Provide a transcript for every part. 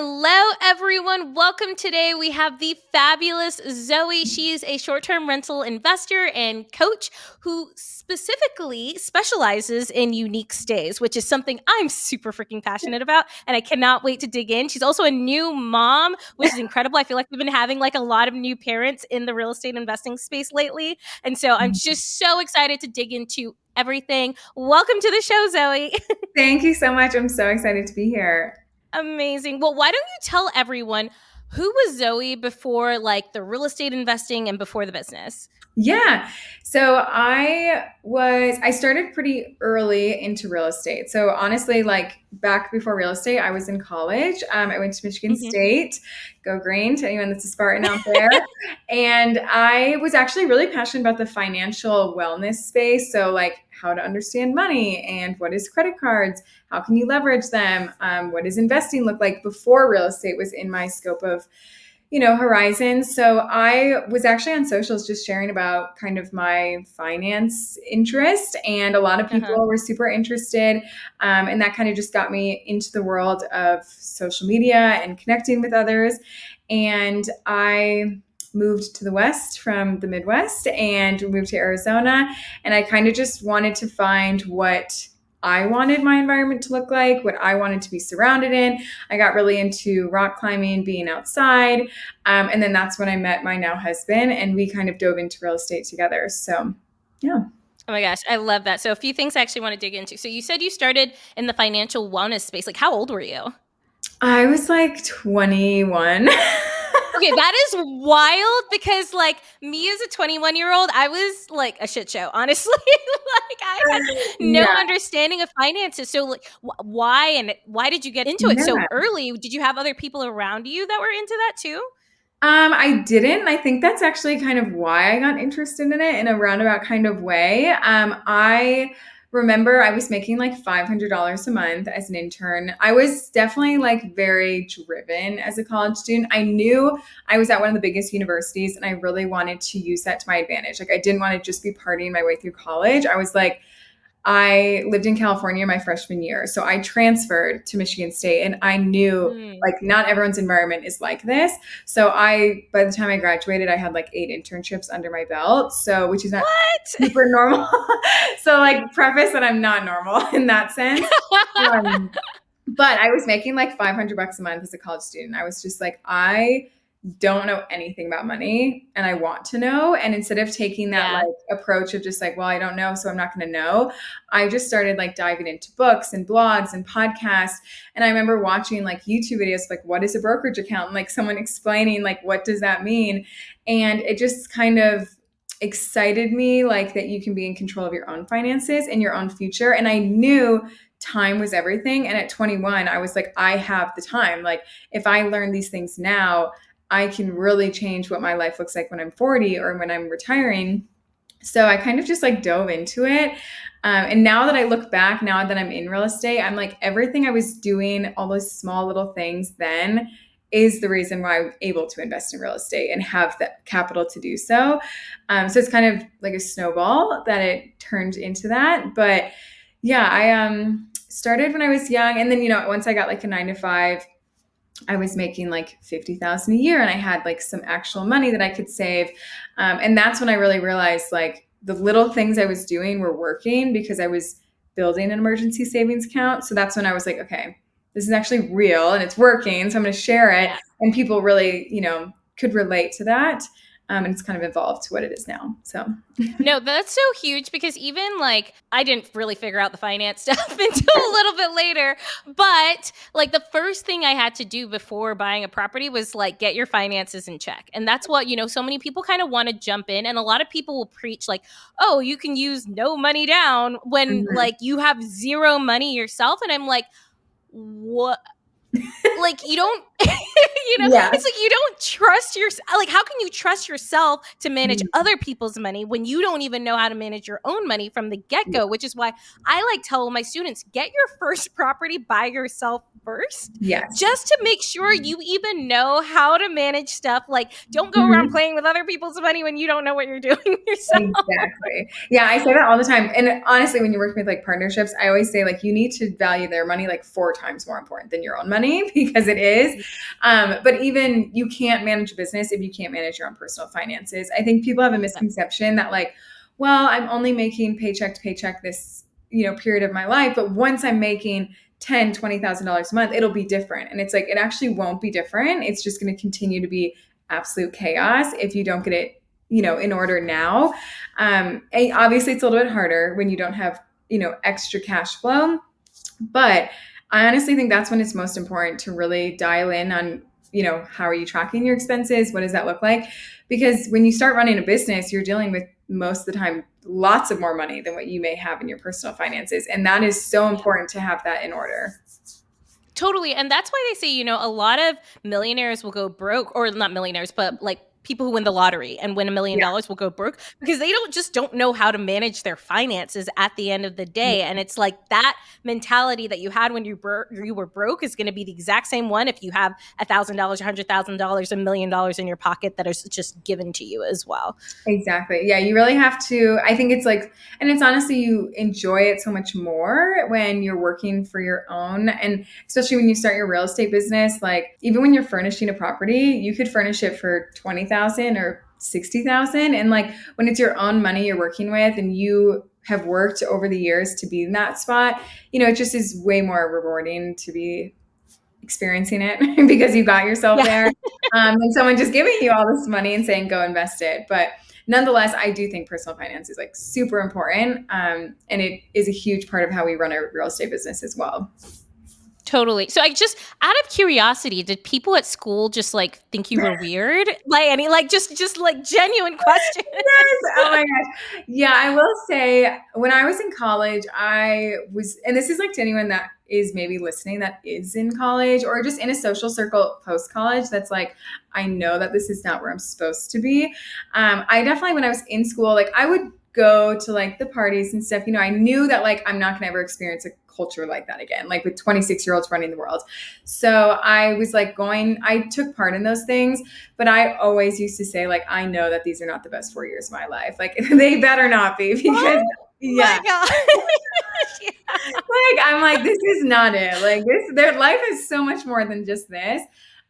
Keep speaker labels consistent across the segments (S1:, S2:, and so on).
S1: Hello, everyone. Welcome. Today we have the fabulous Zoey. She is a short-term rental investor and coach who specifically specializes in unique stays, which is something I'm super freaking passionate about, and I cannot wait to dig in. She's also a new mom, which is incredible. I feel like we've been having like a lot of new parents in the real estate investing space lately, and so I'm just so excited to dig into everything. Welcome to the show, Zoey.
S2: Thank you so much. I'm so excited to be here.
S1: Amazing. Well, why don't you tell everyone who was Zoey before like the real estate investing and before the business?
S2: Yeah. So I started pretty early into real estate. So honestly, like back before real estate, I was in college. I went to Michigan
S1: Mhm.
S2: State. Go Green to anyone that's a Spartan out there. And I was actually really passionate about the financial wellness space. So like how to understand money and what is credit cards? How can you leverage them? What does investing look like before real estate was in my scope of horizons. So I was actually on socials just sharing about kind of my finance interest, and a lot of
S1: Uh-huh.
S2: people were super interested. And that kind of just got me into the world of social media and connecting with others. And I moved to the West from the Midwest and moved to Arizona. And I kind of just wanted to find what I wanted my environment to look like, what I wanted to be surrounded in. I got really into rock climbing, being outside. And then that's when I met my now husband, and we kind of dove into real estate together. So, yeah.
S1: Oh my gosh, I love that. So a few things I actually want to dig into. So you said you started in the financial wellness space. Like how old were you?
S2: I was like 21.
S1: Okay, that is wild because like me as a 21-year-old, I was like a shit show, honestly. Like I had no
S2: Yeah.
S1: understanding of finances. So like why did you get into it so
S2: Yeah.
S1: early? Did you have other people around you that were into that too?
S2: I didn't. I think that's actually kind of why I got interested in it in a roundabout kind of way. I remember I was making like $500 a month as an intern. I was definitely like very driven as a college student. I knew I was at one of the biggest universities and I really wanted to use that to my advantage. Like I didn't want to just be partying my way through college. I was like, I lived in California my freshman year. So I transferred to Michigan State, and I knew
S1: Mm.
S2: like not everyone's environment is like this. So by the time I graduated, I had like 8 internships under my belt. So, which is not
S1: What?
S2: super normal. So like preface that I'm not normal in that sense. Um, but I was making like $500 a month as a college student. I was just like, I don't know anything about money and I want to know. And instead of taking that
S1: Yeah.
S2: like approach of just like, well, I don't know, so I'm not going to know, I just started like diving into books and blogs and podcasts. And I remember watching like YouTube videos, like, what is a brokerage account? And like someone explaining, like, what does that mean? And it just kind of excited me, like that you can be in control of your own finances and your own future. And I knew time was everything. And at 21, I was like, I have the time. Like, if I learn these things now, I can really change what my life looks like when I'm 40 or when I'm retiring. So I kind of just like dove into it. And now that I look back, now that I'm in real estate, I'm like, everything I was doing, all those small little things then is the reason why I'm able to invest in real estate and have the capital to do so. So it's kind of like a snowball that it turned into that. But yeah, I started when I was young. And then, once I got like a 9 to 5, I was making like 50,000 a year, and I had like some actual money that I could save. And that's when I really realized like the little things I was doing were working because I was building an emergency savings account. So that's when I was like, okay, this is actually real and it's working. So I'm going to share it.
S1: Yeah.
S2: And people really, could relate to that. And it's kind of evolved to what it is now. So,
S1: No, that's so huge because even like I didn't really figure out the finance stuff until a little bit later. But like the first thing I had to do before buying a property was like get your finances in check. And that's what, so many people kind of want to jump in. And a lot of people will preach like, oh, you can use no money down when
S2: mhm.
S1: like you have zero money yourself. And I'm like, what? Like you don't
S2: Yeah.
S1: it's like you don't trust your like how can you trust yourself to manage
S2: Mhm.
S1: other people's money when you don't even know how to manage your own money from the get-go, which is why I like tell my students get your first property by yourself first,
S2: Yes.
S1: just to make sure you even know how to manage stuff. Like, don't go around
S2: Mhm.
S1: playing with other people's money when you don't know what you're doing yourself.
S2: Exactly. Yeah, I say that all the time. And honestly, when you're working with like partnerships, I always say like you need to value their money like 4 times more important than your own money because it is. But even you can't manage a business if you can't manage your own personal finances. I think people have a
S1: Yeah.
S2: misconception that like, well, I'm only making paycheck to paycheck this, period of my life, but once I'm making $10,000, $20,000 a month, it'll be different. And it's like it actually won't be different. It's just going to continue to be absolute chaos if you don't get it in order now. And obviously, it's a little bit harder when you don't have, extra cash flow. But I honestly think that's when it's most important to really dial in on, how are you tracking your expenses? What does that look like? Because when you start running a business, you're dealing with most of the time lots of more money than what you may have in your personal finances. And that is so important to have that in order.
S1: Totally. And that's why they say, a lot of millionaires will go broke, or not millionaires, but like people who win the lottery and win
S2: Yeah.
S1: $1 million will go broke because they don't know how to manage their finances at the end of the day. And it's like that mentality that you had when you were broke is going to be the exact same one if you have $1,000, $100,000, $1 million in your pocket that is just given to you as well.
S2: Exactly. Yeah, you really have to. I think it's like, and it's honestly, you enjoy it so much more when you're working for your own. And especially when you start your real estate business, like even when you're furnishing a property, you could furnish it for 20,000 or 60,000. And like when it's your own money you're working with and you have worked over the years to be in that spot, it just is way more rewarding to be experiencing it because you got yourself
S1: Yeah.
S2: there. And someone just giving you all this money and saying, go invest it. But nonetheless, I do think personal finance is like super important. And it is a huge part of how we run our real estate business as well.
S1: Totally. So I just out of curiosity, did people at school just like think you were weird? Like any like just like genuine question.
S2: Yes. Oh my gosh. Yeah, I will say when I was in college, I was, and this is like to anyone that is maybe listening that is in college or just in a social circle post college that's like, I know that this is not where I'm supposed to be. I definitely, when I was in school, like I would go to like the parties and stuff. I knew that like I'm not going to ever experience a culture like that again, like with 26-year-olds running the world. So I was like I took part in those things. But I always used to say, like, I know that these are not the best 4 years of my life. Like, they better not be because,
S1: Oh
S2: yeah,
S1: my god. Yeah.
S2: like, I'm like, this is not it. Like, their life is so much more than just this.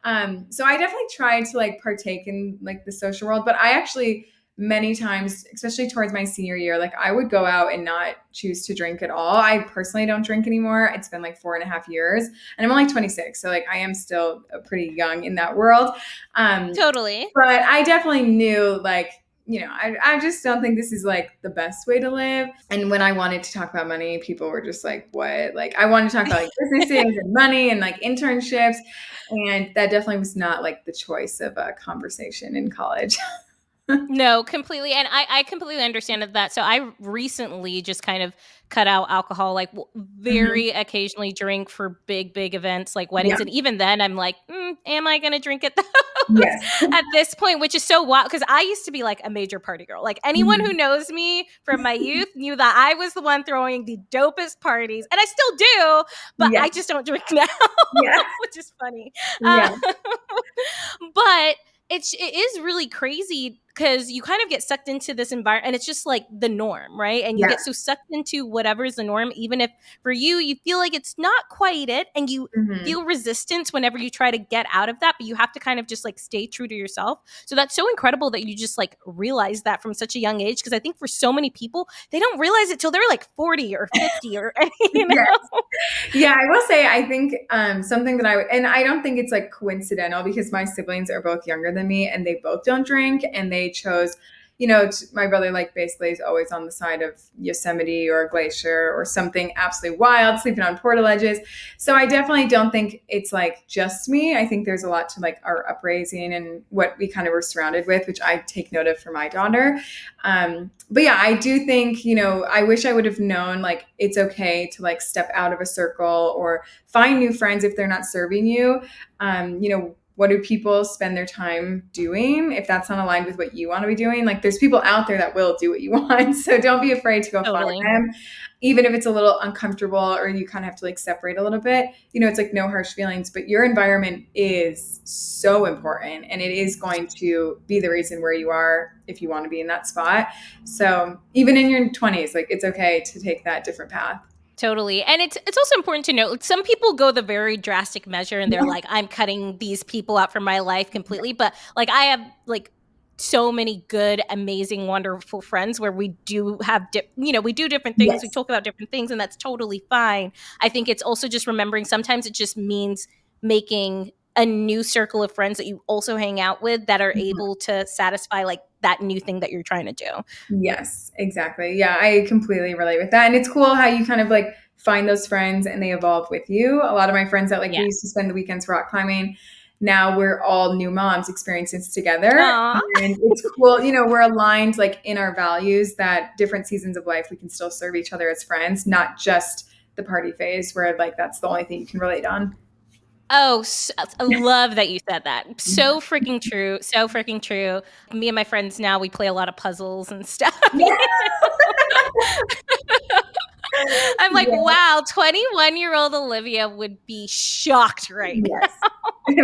S2: So I definitely tried to like partake in like the social world, but I actually many times, especially towards my senior year, like I would go out and not choose to drink at all. I personally don't drink anymore. It's been like 4.5 years and I'm only 26. So like I am still pretty young in that world.
S1: Totally.
S2: But I definitely knew like, I just don't think this is like the best way to live. And when I wanted to talk about money, people were just like, what? Like I wanted to talk about like businesses and money and like internships. And that definitely was not like the choice of a conversation in college.
S1: No, completely. And I completely understand that. So I recently just kind of cut out alcohol, like
S2: Mhm.
S1: very occasionally drink for big events like
S2: Yeah.
S1: weddings. And even then I'm like, am I going to drink at those
S2: Yes.
S1: at this point, which is so wild. Cause I used to be like a major party girl. Like anyone who
S2: Mhm.
S1: knows me from my youth knew that I was the one throwing the dopest parties and I still do, but
S2: Yeah.
S1: I just don't drink now,
S2: Yeah.
S1: which is funny.
S2: Yeah.
S1: But it is really crazy because you kind of get sucked into this environment and it's just like the norm, right? And you
S2: Yeah.
S1: get so sucked into whatever is the norm, even if for you feel like it's not quite it and you
S2: Mhm.
S1: feel resistance whenever you try to get out of that, but you have to kind of just like stay true to yourself. So that's so incredible that you just like realize that from such a young age. Cause I think for so many people, they don't realize it till they're like 40 or 50 or, you know?
S2: Yes. Yeah, I will say I think something that I would, and I don't think it's like coincidental because my siblings are both younger than me and they both don't drink and they chose, my brother like basically is always on the side of Yosemite or a glacier or something absolutely wild, sleeping on portaledges. So I definitely don't think it's like just me. I think there's a lot to like our upraising and what we kind of were surrounded with, which I take note of for my daughter. But yeah, I do think, I wish I would have known like it's okay to like step out of a circle or find new friends if they're not serving you. what do people spend their time doing? If that's not aligned with what you want to be doing, like there's people out there that will do what you want. So don't be afraid to go follow
S1: Totally.
S2: them, even if it's a little uncomfortable or you kind of have to like separate a little bit. It's like no harsh feelings, but your environment is so important and it is going to be the reason where you are if you want to be in that spot. So even in your 20s, like it's okay to take that different path.
S1: Totally. And it's also important to note some people go the very drastic measure and they're like, I'm cutting these people out from my life completely. But like I have like so many good, amazing, wonderful friends where we do have we do different things, we
S2: Yes.
S1: talk about different things, and that's totally fine. I think it's also just remembering sometimes it just means making a new circle of friends that you also hang out with that are able to satisfy like that new thing that you're trying to do.
S2: Yes, exactly. Yeah, I completely relate with that. And it's cool how you kind of like find those friends and they evolve with you. A lot of my friends that like
S1: Yeah.
S2: we used to spend the weekends rock climbing. Now we're all new moms experiencing this together.
S1: Aw.
S2: And it's cool, we're aligned like in our values that different seasons of life we can still serve each other as friends, not just the party phase where like that's the only thing you can relate on.
S1: Oh, I love that you said that. So freaking true. So freaking true. Me and my friends now, we play a lot of puzzles and stuff.
S2: Yeah.
S1: I'm like,
S2: Yeah.
S1: wow, 21-year-old Olivia would be shocked right now.
S2: Yes.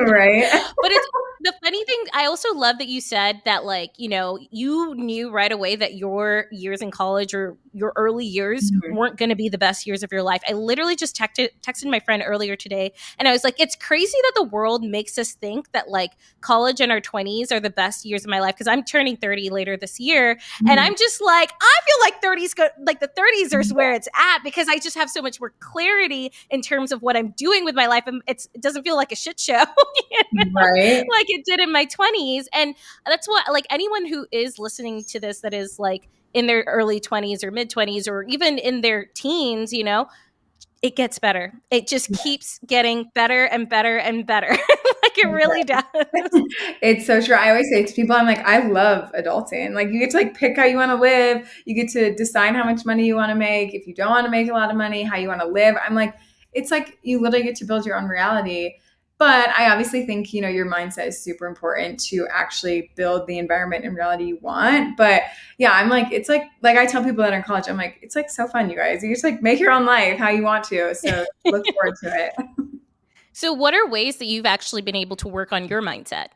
S2: Right.
S1: But it's the funny thing, I also love that you said that, like, you knew right away that your years in college or your early years
S2: Mhm.
S1: weren't going to be the best years of your life. I literally just texted my friend earlier today, and I was like, it's crazy that the world makes us think that, like, college and our 20s are the best years of my life because I'm turning 30 later this year. And
S2: Mhm.
S1: I'm just like, I feel like like the 30s are where it's at because I just have so much more clarity in terms of what I'm doing with my life. And it doesn't feel like a shit show.
S2: Right.
S1: Like it did in my 20s. And that's what, like, anyone who is listening to this that is like in their early 20s or mid 20s or even in their teens, it gets better. It just keeps getting better and better and better. Like it really does.
S2: It's so true. I always say to people, I'm like, I love adulting. Like you get to like pick how you want to live. You get to decide how much money you want to make. If you don't want to make a lot of money, how you want to live. I'm like, it's like you literally get to build your own reality. But I obviously think, your mindset is super important to actually build the environment and reality you want. But yeah, I'm like, it's like I tell people that are in college, I'm like, it's like so fun, you guys. You just like make your own life how you want to. So look forward to it.
S1: So, what are ways that you've actually been able to work on your mindset?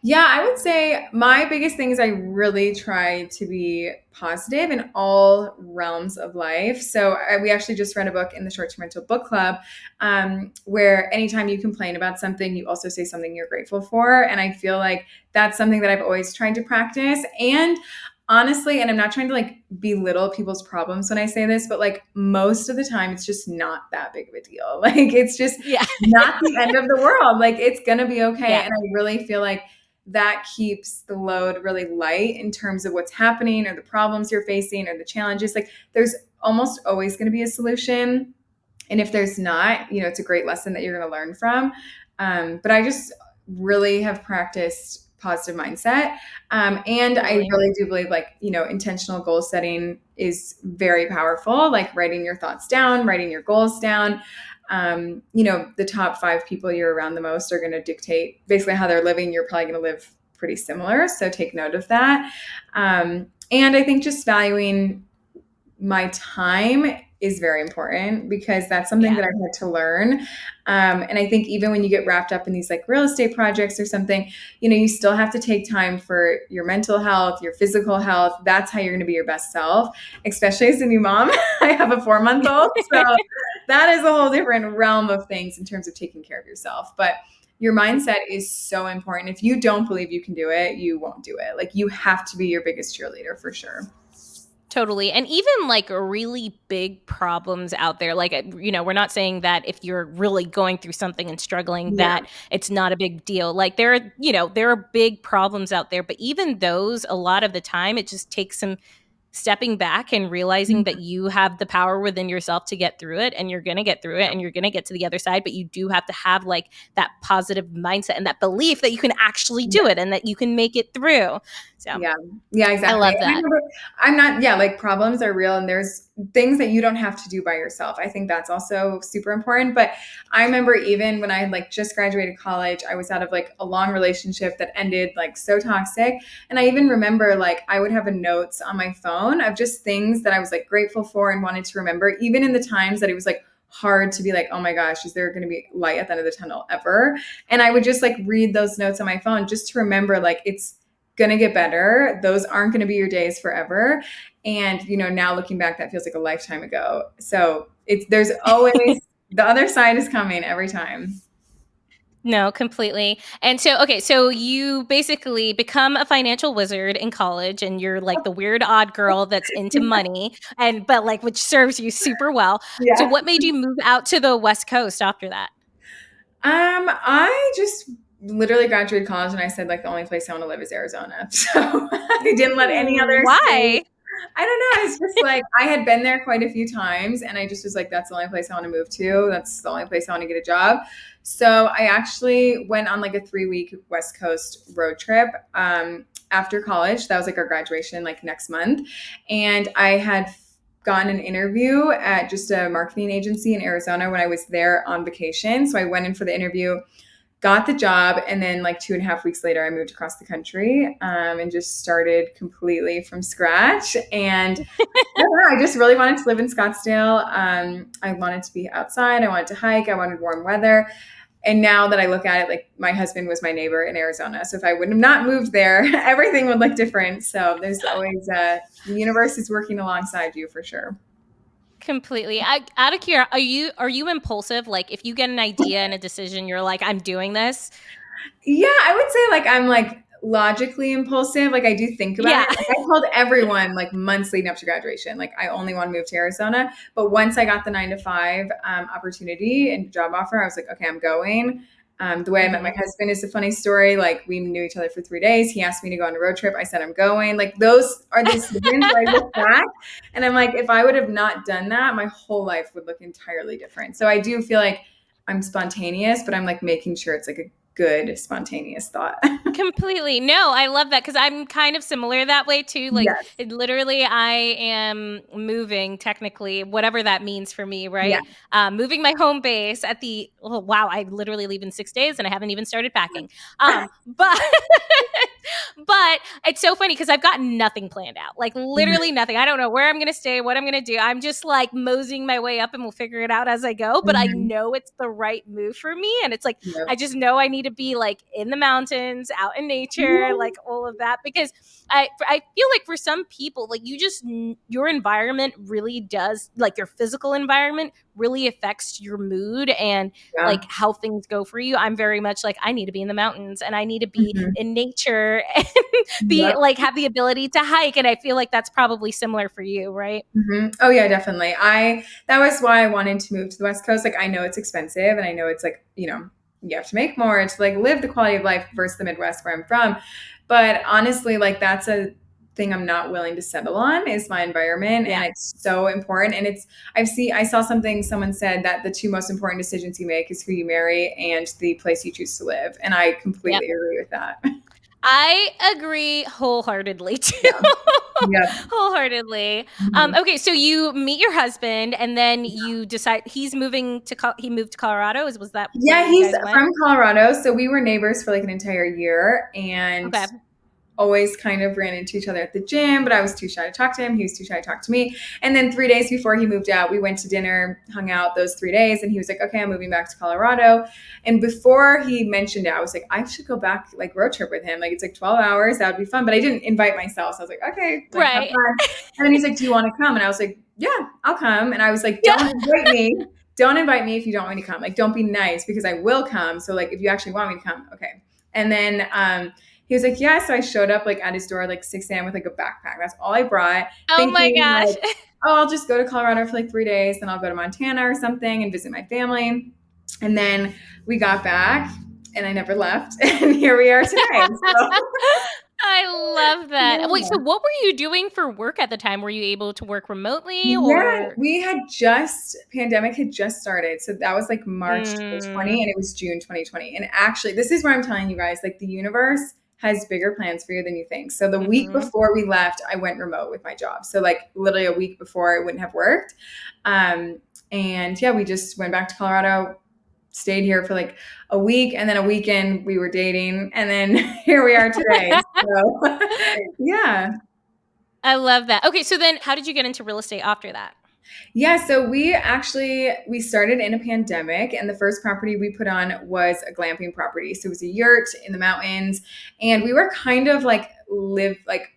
S2: Yeah, I would say my biggest thing is I really try to be positive in all realms of life. So we actually just read a book in the short term rental book club where anytime you complain about something, you also say something you're grateful for. And I feel like that's something that I've always tried to practice. And honestly, and I'm not trying to like belittle people's problems when I say this, but like most of the time, it's just not that big of a deal. Like it's just
S1: Yeah.
S2: not the end of the world. Like it's going to be okay.
S1: Yeah.
S2: And I really feel like that keeps the load really light in terms of what's happening or the problems you're facing or the challenges. Like there's almost always going to be a solution. And if there's not, it's a great lesson that you're going to learn from. But I just really have practiced positive mindset. And I
S1: Totally.
S2: really do believe like, intentional goal setting is very powerful, like writing your thoughts down, writing your goals down. The top 5 people you're around the most are going to dictate basically how they're living. You're probably going to live pretty similar. So take note of that. And I think just valuing my time is very important because that's something
S1: Yeah.
S2: that I've had to learn. And I think even when you get wrapped up in these like real estate projects or something, you still have to take time for your mental health, your physical health. That's how you're going to be your best self, especially as a new mom. I have a 4-month-old. So that is a whole different realm of things in terms of taking care of yourself. But your mindset is so important. If you don't believe you can do it, you won't do it. Like you have to be your biggest cheerleader for sure.
S1: Totally. And even like really big problems out there, like, we're not saying that if you're really going through something and struggling
S2: Yeah.
S1: that it's not a big deal. Like there are big problems out there, but even those, a lot of the time, it just takes some stepping back and realizing that you have the power within yourself to get through it, and you're going to get through it, and you're going to get to the other side. But you do have to have like that positive mindset and that belief that you can actually do it and that you can make it through. So
S2: Yeah. Yeah,
S1: I
S2: exactly.
S1: love
S2: And I
S1: that.
S2: remember, I'm not, yeah, like problems are real and there's things that you don't have to do by yourself. I think that's also super important. But I remember even when I had like just graduated college, I was out of like a long relationship that ended like so toxic. And I even remember like I would have a notes on my phone of just things that I was like grateful for and wanted to remember, even in the times that it was like hard to be like, oh my gosh, is there going to be light at the end of the tunnel ever? And I would just like read those notes on my phone just to remember like it's gonna get better. Those aren't gonna be your days forever. And now looking back, that feels like a lifetime ago. So there's always the other side is coming every time.
S1: No, completely. And so, okay, so you basically become a financial wizard in college, and you're like the weird odd girl that's into money, and but like which serves you super well. So,
S2: Yeah.
S1: what made you move out to the West Coast after that?
S2: I just literally graduated college and I said like the only place I want to live is Arizona. So I didn't let any
S1: Ooh,
S2: other state.
S1: why?
S2: I don't know. It's just like I had been there quite a few times and I just was like, that's the only place I want to move to. That's the only place I want to get a job. So I actually went on like a 3-week West Coast road trip after college. That was like our graduation, like next month. And I had gotten an interview at just a marketing agency in Arizona when I was there on vacation. So I went in for the interview, got the job, and then like 2.5 weeks later, I moved across the country and just started completely from scratch. And I just really wanted to live in Scottsdale. I wanted to be outside. I wanted to hike. I wanted warm weather. And now that I look at it, like my husband was my neighbor in Arizona. So if I would have not moved there, everything would look different. So there's always the universe is working alongside you for sure.
S1: Completely. Out of curiosity, are you impulsive? Like, if you get an idea and a decision, you're like, I'm doing this.
S2: Yeah, I would say like I'm like logically impulsive. Like I do think about
S1: Yeah.
S2: it. Like I told everyone like months leading up to graduation, like I only want to move to Arizona. But once I got the 9 to 5 opportunity and job offer, I was like, okay, I'm going. The way I met my
S1: Hmm.
S2: husband is a funny story. Like we knew each other for 3 days. He asked me to go on a road trip. I said I'm going. Like those are the decisions where I look back and I'm like, if I would have not done that, my whole life would look entirely different. So I do feel like I'm spontaneous, but I'm like making sure it's like a good spontaneous thought.
S1: Completely. No, I love that because I'm kind of similar that way too. Like,
S2: Yes.
S1: literally, I am moving technically, whatever that means for me,
S2: Yeah.
S1: right? Moving my home base at oh, wow, I literally leave in 6 days and I haven't even started packing. But but it's so funny because I've got nothing planned out, like
S2: Mhm.
S1: literally nothing. I don't know where I'm going to stay, what I'm going to do. I'm just like moseying my way up and we'll figure it out as I go. But I
S2: Mhm.
S1: know it's the right move for me. And it's like, I
S2: Yep.
S1: just know I need to be like in the mountains, out in nature,
S2: Yeah.
S1: like all of that. Because I feel like for some people, like your environment really does, like your physical environment really affects your mood and
S2: Yeah.
S1: like how things go for you. I'm very much like I need to be in the mountains and I need to be
S2: Mhm.
S1: in nature and be
S2: Yep.
S1: like have the ability to hike. And I feel like that's probably similar for you, right?
S2: Oh yeah, definitely. I That was why I wanted to move to the West Coast. Like I know it's expensive and I know it's like, you have to make more to like live the quality of life versus the Midwest where I'm from. But honestly, like that's a thing I'm not willing to settle on is my environment and
S1: Yeah.
S2: it's so important and I saw something someone said that the two most important decisions you make is who you marry and the place you choose to live and I
S1: Yep.
S2: completely agree with that.
S1: I agree wholeheartedly too.
S2: Yeah. Yeah.
S1: Wholeheartedly.
S2: Mhm.
S1: Okay, so you meet your husband, and then you decide he's moving to. He moved to Colorado. Was that where
S2: Yeah,
S1: you
S2: he's
S1: guys went?
S2: from Colorado, so we were neighbors for like an entire year and
S1: Okay.
S2: always kind of ran into each other at the gym, but I was too shy to talk to him. He was too shy to talk to me. And then 3 days before he moved out, we went to dinner, hung out those 3 days, and he was like, okay, I'm moving back to Colorado. And before he mentioned it, I was like, I should go back, like road trip with him. Like it's like 12 hours. That would be fun. But I didn't invite myself. So I was like, okay, like have
S1: Right.
S2: fun. And then he's like, do you want to come? And I was like, yeah, I'll come. And I was like,
S1: Yeah.
S2: don't invite me. Don't invite me if you don't want me to come. Like, don't be nice because I will come. So like, if you actually want me to come, okay. And then he was like, yeah. So I showed up like at his door like 6 a.m. with like a backpack. That's all I brought,
S1: Oh my
S2: thinking
S1: gosh.
S2: like, oh, I'll just go to Colorado for like 3 days, then I'll go to Montana or something and visit my family. And then we got back and I never left. And here we are today. So
S1: I I love that. Wait, so
S2: Yeah.
S1: what were you doing for work at the time? Were you able to work remotely
S2: Yeah,
S1: or?
S2: pandemic had just started. So that was like March
S1: Mm,
S2: 2020 and it was June 2020. And actually, this is where I'm telling you guys, like the universe has bigger plans for you than you think. So the week
S1: mhm.
S2: before we left, I went remote with my job. So like literally a week before I wouldn't have worked. Um, and yeah, we just went back to Colorado, stayed here for like a week, and then a weekend we were dating, and then here we are today. So yeah.
S1: I love that. Okay, so then how did you get into real estate after that?
S2: Yeah, so we started in a pandemic, and the first property we put on was a glamping property. So it was a yurt in the mountains, and we were kind of like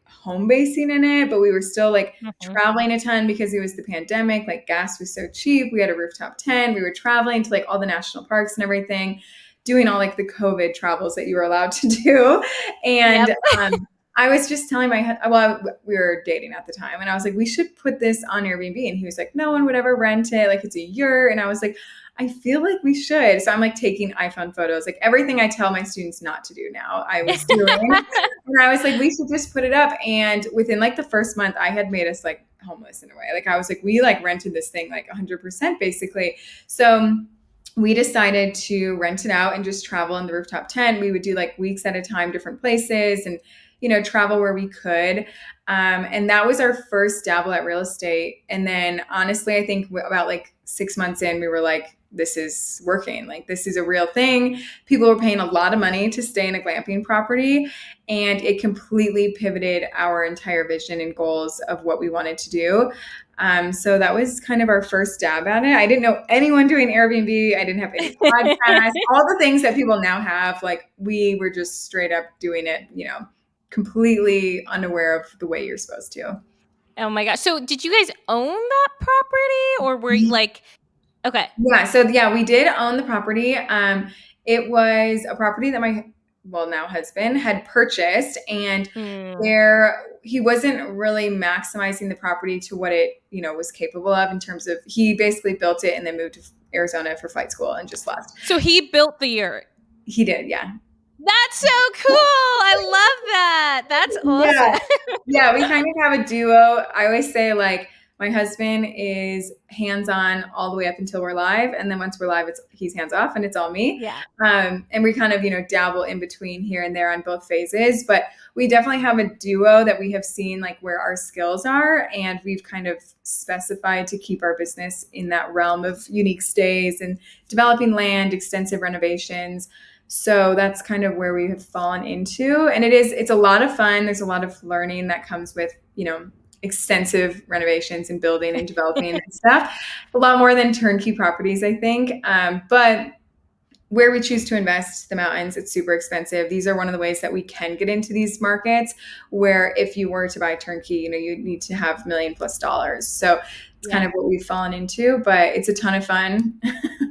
S2: home basing in it, but we were still like
S1: Mhm.
S2: traveling a ton because it was the pandemic. Like gas was so cheap. We had a rooftop tent. We were traveling to like all the national parks and everything, doing all like the COVID travels that you were allowed to do,
S1: Yep.
S2: and I was just telling we were dating at the time, and I was like, we should put this on Airbnb. And he was like, no one would ever rent it. Like, it's a yurt. And I was like, I feel like we should. So I'm like taking iPhone photos, like everything I tell my students not to do now, I was doing. And I was like, we should just put it up. And within like the first month, I had made us like homeless in a way. Like, I was like, we like rented this thing like 100% basically. So we decided to rent it out and just travel in the rooftop tent. We would do like weeks at a time, different places, and travel where we could. And that was our first dabble at real estate. And then honestly, I think about like 6 months in, we were like, this is working. Like, this is a real thing. People were paying a lot of money to stay in a glamping property. And it completely pivoted our entire vision and goals of what we wanted to do. So that was kind of our first stab at it. I didn't know anyone doing Airbnb. I didn't have any podcasts, all the things that people now have. Like, we were just straight up doing it, completely unaware of the way you're supposed to.
S1: Oh my gosh. So did you guys own that property or were you like okay.
S2: Yeah, so yeah, we did own the property. It was a property that my now husband had purchased, and
S1: Mm.
S2: there he wasn't really maximizing the property to what it was capable of in terms of he basically built it and then moved to Arizona for flight school and just left.
S1: So he built the yurt.
S2: He did, yeah.
S1: That's so cool. I love that. That's
S2: Yeah.
S1: awesome.
S2: Yeah, we kind of have a duo. I always say like my husband is hands-on all the way up until we're live, and then once we're live, he's hands-off and it's all me.
S1: Yeah.
S2: And we kind of dabble in between here and there on both phases, but we definitely have a duo that we have seen like where our skills are, and we've kind of specified to keep our business in that realm of unique stays and developing land, extensive renovations. So that's kind of where we have fallen into. And it's a lot of fun. There's a lot of learning that comes with, extensive renovations and building and developing and stuff. A lot more than turnkey properties, I think. But where we choose to invest, the mountains, it's super expensive. These are one of the ways that we can get into these markets where if you were to buy turnkey, you need to have $1,000,000+. So it's kind
S1: Yeah.
S2: of what we've fallen into, but it's a ton of fun.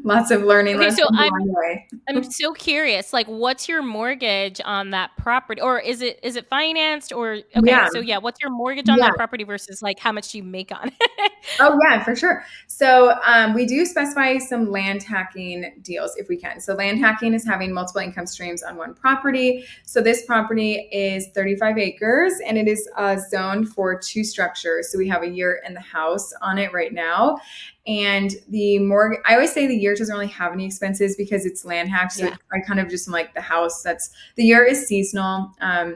S2: Lots of learning
S1: Okay,
S2: lessons
S1: so
S2: along the way.
S1: I'm so curious. Like, what's your mortgage on that property, or is it financed? Or okay,
S2: Yeah.
S1: so yeah, what's your mortgage on
S2: Yeah.
S1: that property versus like how much do you make on it?
S2: Oh, yeah, for sure. So we do specify some land hacking deals if we can. So land hacking is having multiple income streams on one property. So this property is 35 acres and it is zoned for two structures. So we have a yurt and the house on it right now. And I always say the yurt doesn't really have any expenses because it's land hacked. So
S1: Yeah.
S2: I kind of just am like the house the yurt is seasonal.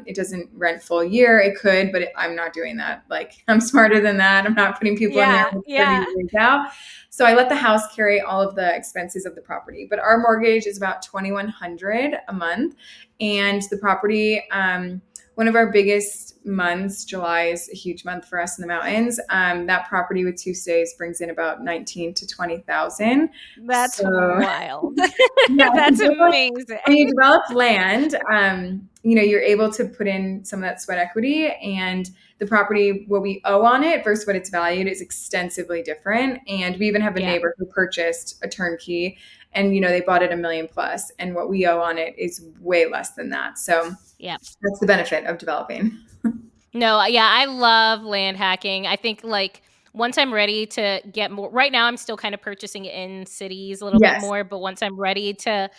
S2: It doesn't rent full year. It could, but I'm not doing that. Like, I'm smarter than that. I'm not putting people in there
S1: Yeah.
S2: with 30
S1: Yeah.
S2: days out. So I let the house carry all of the expenses of the property. But our mortgage is about $2,100 a month. And the property, one of our biggest months, July is a huge month for us in the mountains. That property with two stays brings in about 19 to 20,000.
S1: That's
S2: So
S1: wild.
S2: yeah,
S1: That's amazing.
S2: when you develop land, you're able to put in some of that sweat equity, and the property, what we owe on it versus what it's valued is extensively different. And we even have a
S1: Yeah.
S2: neighbor who purchased a turnkey, and they bought it $1,000,000+, and what we owe on it is way less than that. So
S1: Yeah.
S2: that's the benefit of developing.
S1: No, yeah, I love land hacking. I think like once I'm ready to get more, right now I'm still kind of purchasing in cities a little bit
S2: Yes.
S1: more, but once I'm ready to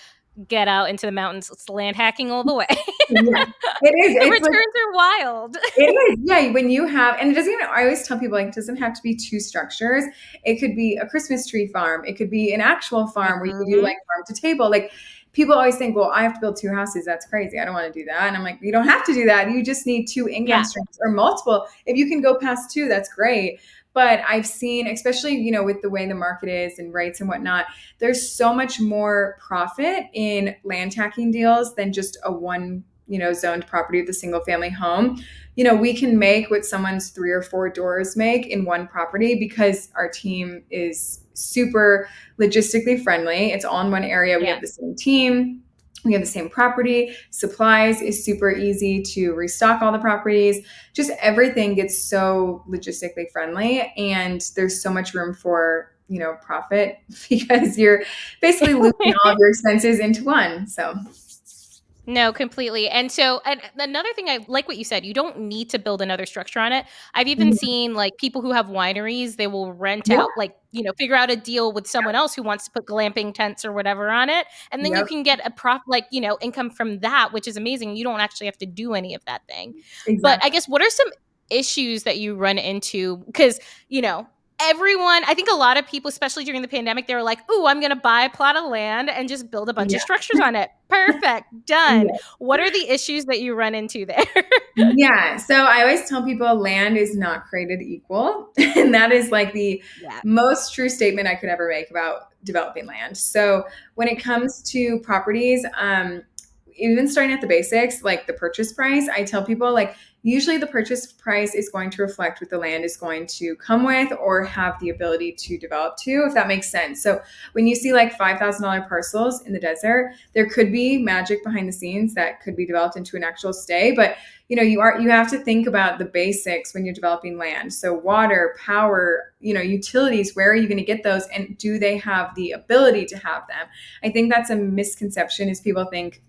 S1: get out into the mountains. It's land hacking all the way.
S2: Yeah, it is.
S1: The
S2: It's like
S1: returns are wild.
S2: it is, yeah. When you have, and it doesn't even, I always tell people, like, it doesn't have to be two structures. It could be a Christmas tree farm. It could be an actual farm where you do
S1: Mhm.
S2: like farm to table. Like, people always think, well, I have to build two houses. That's crazy. I don't want to do that. And I'm like, you don't have to do that. You just need two income
S1: Yeah.
S2: streams or multiple. If you can go past two, that's great. But I've seen, especially, with the way the market is and rates and whatnot, there's so much more profit in land tacking deals than just a one, zoned property with a single family home. We can make what someone's 3 or 4 doors make in one property because our team is super logistically friendly. It's all in one area. We
S1: Yeah.
S2: have the same team. We have the same property. Supplies is super easy to restock all the properties. Just everything gets so logistically friendly, and there's so much room for, profit because you're basically looping all of your expenses into one. So,
S1: No, completely. And so, and another thing, I like what you said, you don't need to build another structure on it. I've even
S2: mhm.
S1: seen like people who have wineries, they will rent
S2: Yeah.
S1: out, like, figure out a deal with someone else who wants to put glamping tents or whatever on it. And then you
S2: Yep.
S1: can get a income from that, which is amazing. You don't actually have to do any of that thing. But I
S2: Exactly.
S1: guess, what are some issues that you run into? Because, you know, everyone, I think a lot of people, especially during the pandemic, they were like, "Ooh, I'm going to buy a plot of land and just build a bunch of
S2: Yeah.
S1: structures on it. Perfect, done."
S2: Yeah.
S1: What are the issues that you run into there?
S2: Yeah. So I always tell people land is not created equal. And that is like the
S1: Yeah.
S2: most true statement I could ever make about developing land. So when it comes to properties, even starting at the basics, like the purchase price, I tell people, like, usually the purchase price is going to reflect what the land is going to come with or have the ability to develop to, if that makes sense. So when you see like $5,000 parcels in the desert, there could be magic behind the scenes that could be developed into an actual stay. But you have to think about the basics when you're developing land. So water, power, utilities, where are you going to get those, and do they have the ability to have them? I think that's a misconception, is people think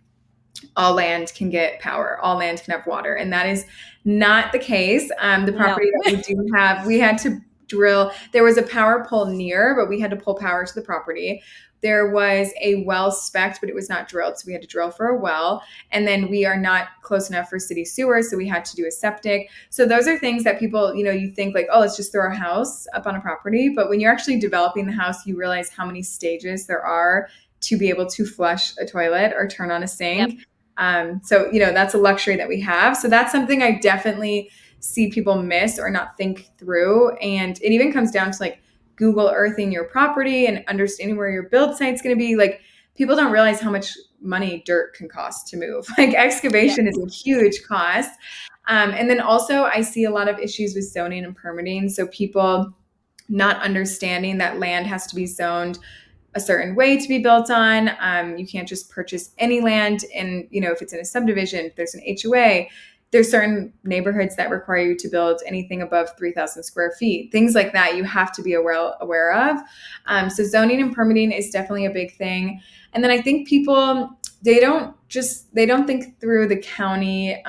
S2: all land can get power, all land can have water, and that is not the case. The
S1: No.
S2: property that we do have, we had to drill. There was a power pole near, but we had to pull power to the property. There was a well spec'd, but it was not drilled, so we had to drill for a well. And then we are not close enough for city sewer, so we had to do a septic. So those are things that people, you think like, oh, let's just throw a house up on a property. But when you're actually developing the house, you realize how many stages there are to be able to flush a toilet or turn on a
S1: Yep.
S2: sink. So, that's a luxury that we have. So that's something I definitely see people miss or not think through. And it even comes down to like Google earthing your property and understanding where your build site's going to be. Like, people don't realize how much money dirt can cost to move. Like,
S1: Yep.
S2: excavation is a huge cost. And then also I see a lot of issues with zoning and permitting. So people not understanding that land has to be zoned a certain way to be built on. You can't just purchase any land. And, if it's in a subdivision, if there's an HOA, there's certain neighborhoods that require you to build anything above 3,000 square feet. Things like that you have to be aware of. So zoning and permitting is definitely a big thing. And then I think people, they don't think through the county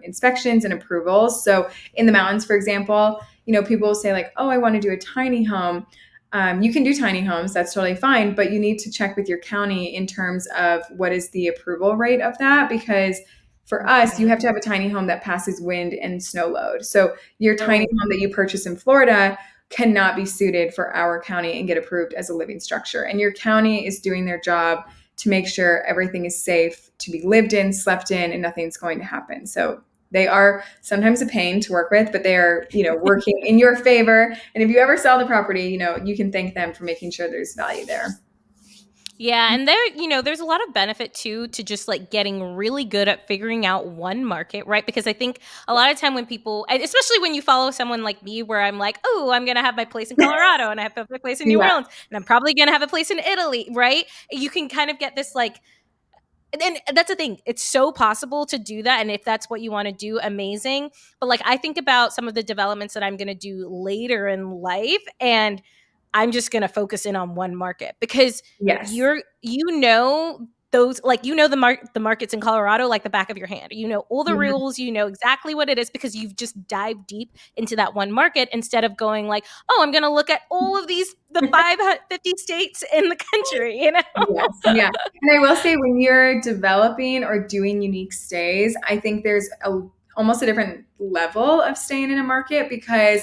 S2: inspections and approvals. So in the mountains, for example, people will say like, oh, I want to do a tiny home. You can do tiny homes, that's totally fine, but you need to check with your county in terms of what is the approval rate of that, because for us, you
S1: Mhm.
S2: have to have a tiny home that passes wind and snow load. So your tiny
S1: Oh,
S2: home that you purchase in Florida cannot be suited for our county and get approved as a living structure. And your county is doing their job to make sure everything is safe to be lived in, slept in, and nothing's going to happen. So they are sometimes a pain to work with, but they are, working in your favor. And if you ever sell the property, you can thank them for making sure there's value there.
S1: yeah. And there's a lot of benefit too to just like getting really good at figuring out one market, right? Because I think a lot of time when people, and especially when you follow someone like me, where I'm like, oh, I'm going to have my place in Colorado and I have my place in New
S2: Yeah.
S1: Orleans and I'm probably going to have a place in Italy, right? You can kind of get this like, and that's the thing, it's so possible to do that, and if that's what you want to do, amazing. But like, I think about some of the developments that I'm going to do later in life, and I'm just going to focus in on one market because
S2: Yes.
S1: you're, those, like, the markets in Colorado like the back of your hand. You know all the rules, you know exactly what it is because you've just dived deep into that one market instead of going like, oh, I'm going to look at all of the 550 states in the country, you know?
S2: Yes, yeah. And I will say when you're developing or doing unique stays, I think there's almost a different level of staying in a market because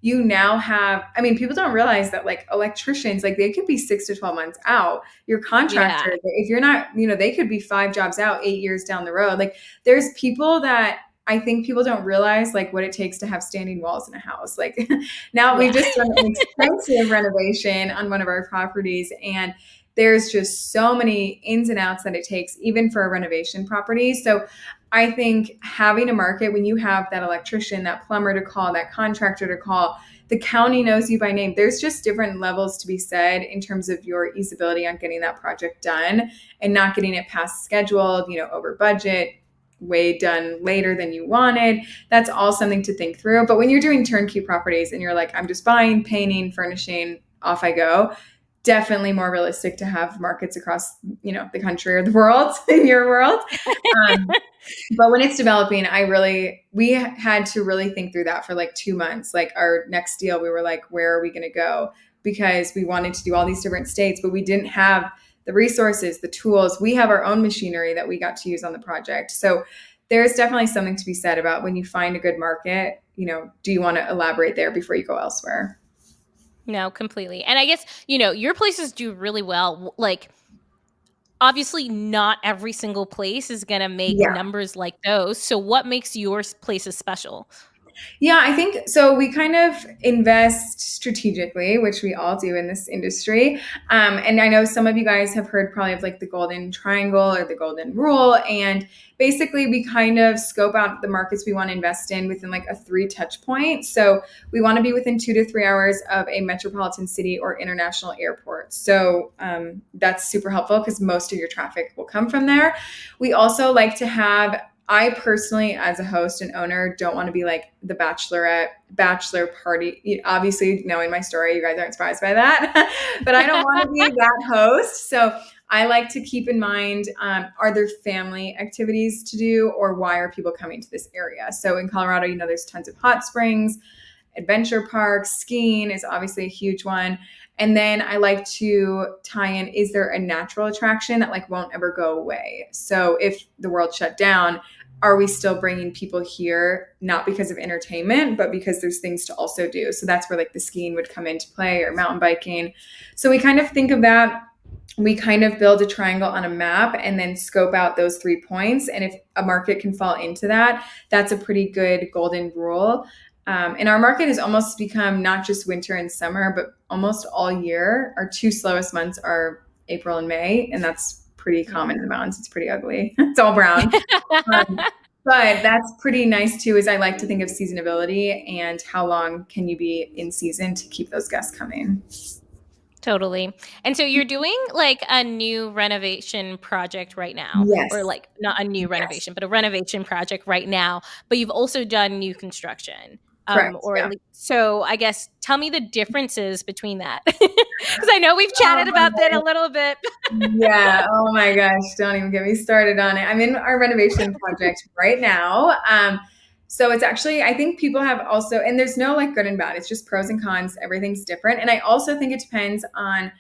S2: you now have, I mean, people don't realize that like electricians, like they could be 6 to 12 months out. Your
S1: Yeah.
S2: contractor, if you're not, they could be 5 jobs out 8 years down the road. Like there's people that I think people don't realize like what it takes to have standing walls in a house. Like now we've
S1: Yeah.
S2: just done an extensive renovation on one of our properties, and there's just so many ins and outs that it takes even for a renovation property. So I think having a market when you have that electrician, that plumber to call, that contractor to call, the county knows you by name. There's just different levels to be said in terms of your easeability on getting that project done and not getting it past scheduled, over budget, way done later than you wanted. That's all something to think through. But when you're doing turnkey properties and you're like, I'm just buying, painting, furnishing, off I go, definitely more realistic to have markets across, the country or the world in your world. Um, but when it's developing, we had to really think through that for like 2 months. Like our next deal, we were like, where are we going to go? Because we wanted to do all these different states, but we didn't have the resources, the tools. We have our own machinery that we got to use on the project. So there's definitely something to be said about when you find a good market, do you want to elaborate there before you go elsewhere?
S1: No, completely. And I guess, your places do really well. Like, obviously, not every single place is going to make
S2: Yeah.
S1: numbers like those. So, what makes your places special?
S2: Yeah, I think so. We kind of invest strategically, which we all do in this industry. And I know some of you guys have heard probably of like the golden triangle or the golden rule. And basically, we kind of scope out the markets we want to invest in within like a 3 touch point. So we want to be within 2 to 3 hours of a metropolitan city or international airport. So that's super helpful because most of your traffic will come from there. We also like to have, I personally, as a host and owner, don't want to be like the bachelor party. Obviously, knowing my story, you guys aren't surprised by that, but I don't want to be that host. So I like to keep in mind, are there family activities to do, or why are people coming to this area? So in Colorado, there's tons of hot springs, adventure parks, skiing is obviously a huge one. And then I like to tie in, is there a natural attraction that like won't ever go away? So if the world shut down, are we still bringing people here, not because of entertainment, but because there's things to also do? So that's where like the skiing would come into play, or mountain biking. So we kind of think of that. We kind of build a triangle on a map and then scope out those 3 points. And if a market can fall into that, that's a pretty good golden rule. And our market has almost become not just winter and summer, but almost all year. Our 2 slowest months are April and May, and that's pretty common in the mountains. It's pretty ugly. It's all brown. Um, but that's pretty nice too, is I like to think of seasonability and how long can you be in season to keep those guests coming.
S1: Totally. And so you're doing like a new renovation project right now, or
S2: Yes.
S1: like not a new
S2: Yes.
S1: renovation, but a renovation project right now, but you've also done new construction.
S2: Correct.
S1: Or at
S2: Yeah.
S1: least, so I guess tell me the differences between that. Because I know we've
S2: Oh
S1: chatted about that
S2: my
S1: a little bit.
S2: Yeah. Oh my gosh. Don't even get me started on it. I'm in our renovation project right now. So it's actually, I think people have also, and there's no like good and bad. It's just pros and cons. Everything's different. And I also think it depends on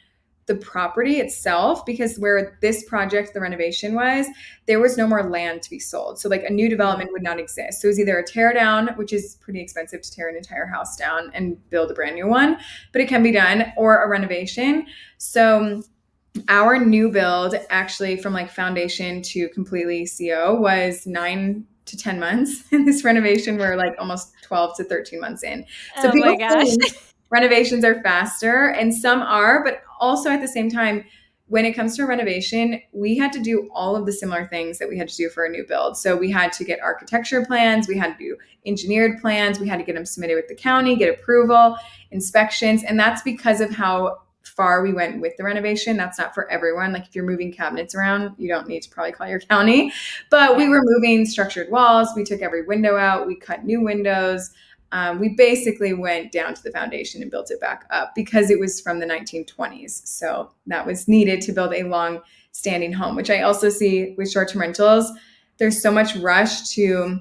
S2: the property itself, because where this project, the renovation was, there was no more land to be sold. So like a new development would not exist. So it was either a tear down, which is pretty expensive to tear an entire house down and build a brand new one, but it can be done, or a renovation. So our new build, actually from like foundation to completely CO, was 9 to 10 months. And this renovation, we're like almost 12 to 13 months in. So
S1: Oh my
S2: people
S1: gosh.
S2: think renovations are faster, and some are, but also at the same time, when it comes to a renovation, we had to do all of the similar things that we had to do for a new build. So we had to get architecture plans, we had to do engineered plans, we had to get them submitted with the county, get approval, inspections. And that's because of how far we went with the renovation. That's not for everyone. Like if you're moving cabinets around, you don't need to probably call your county. But we were moving structured walls. We took every window out. We cut new windows. We basically went down to the foundation and built it back up because it was from the 1920s. So that was needed to build a long standing home, which I also see with short-term rentals. There's so much rush to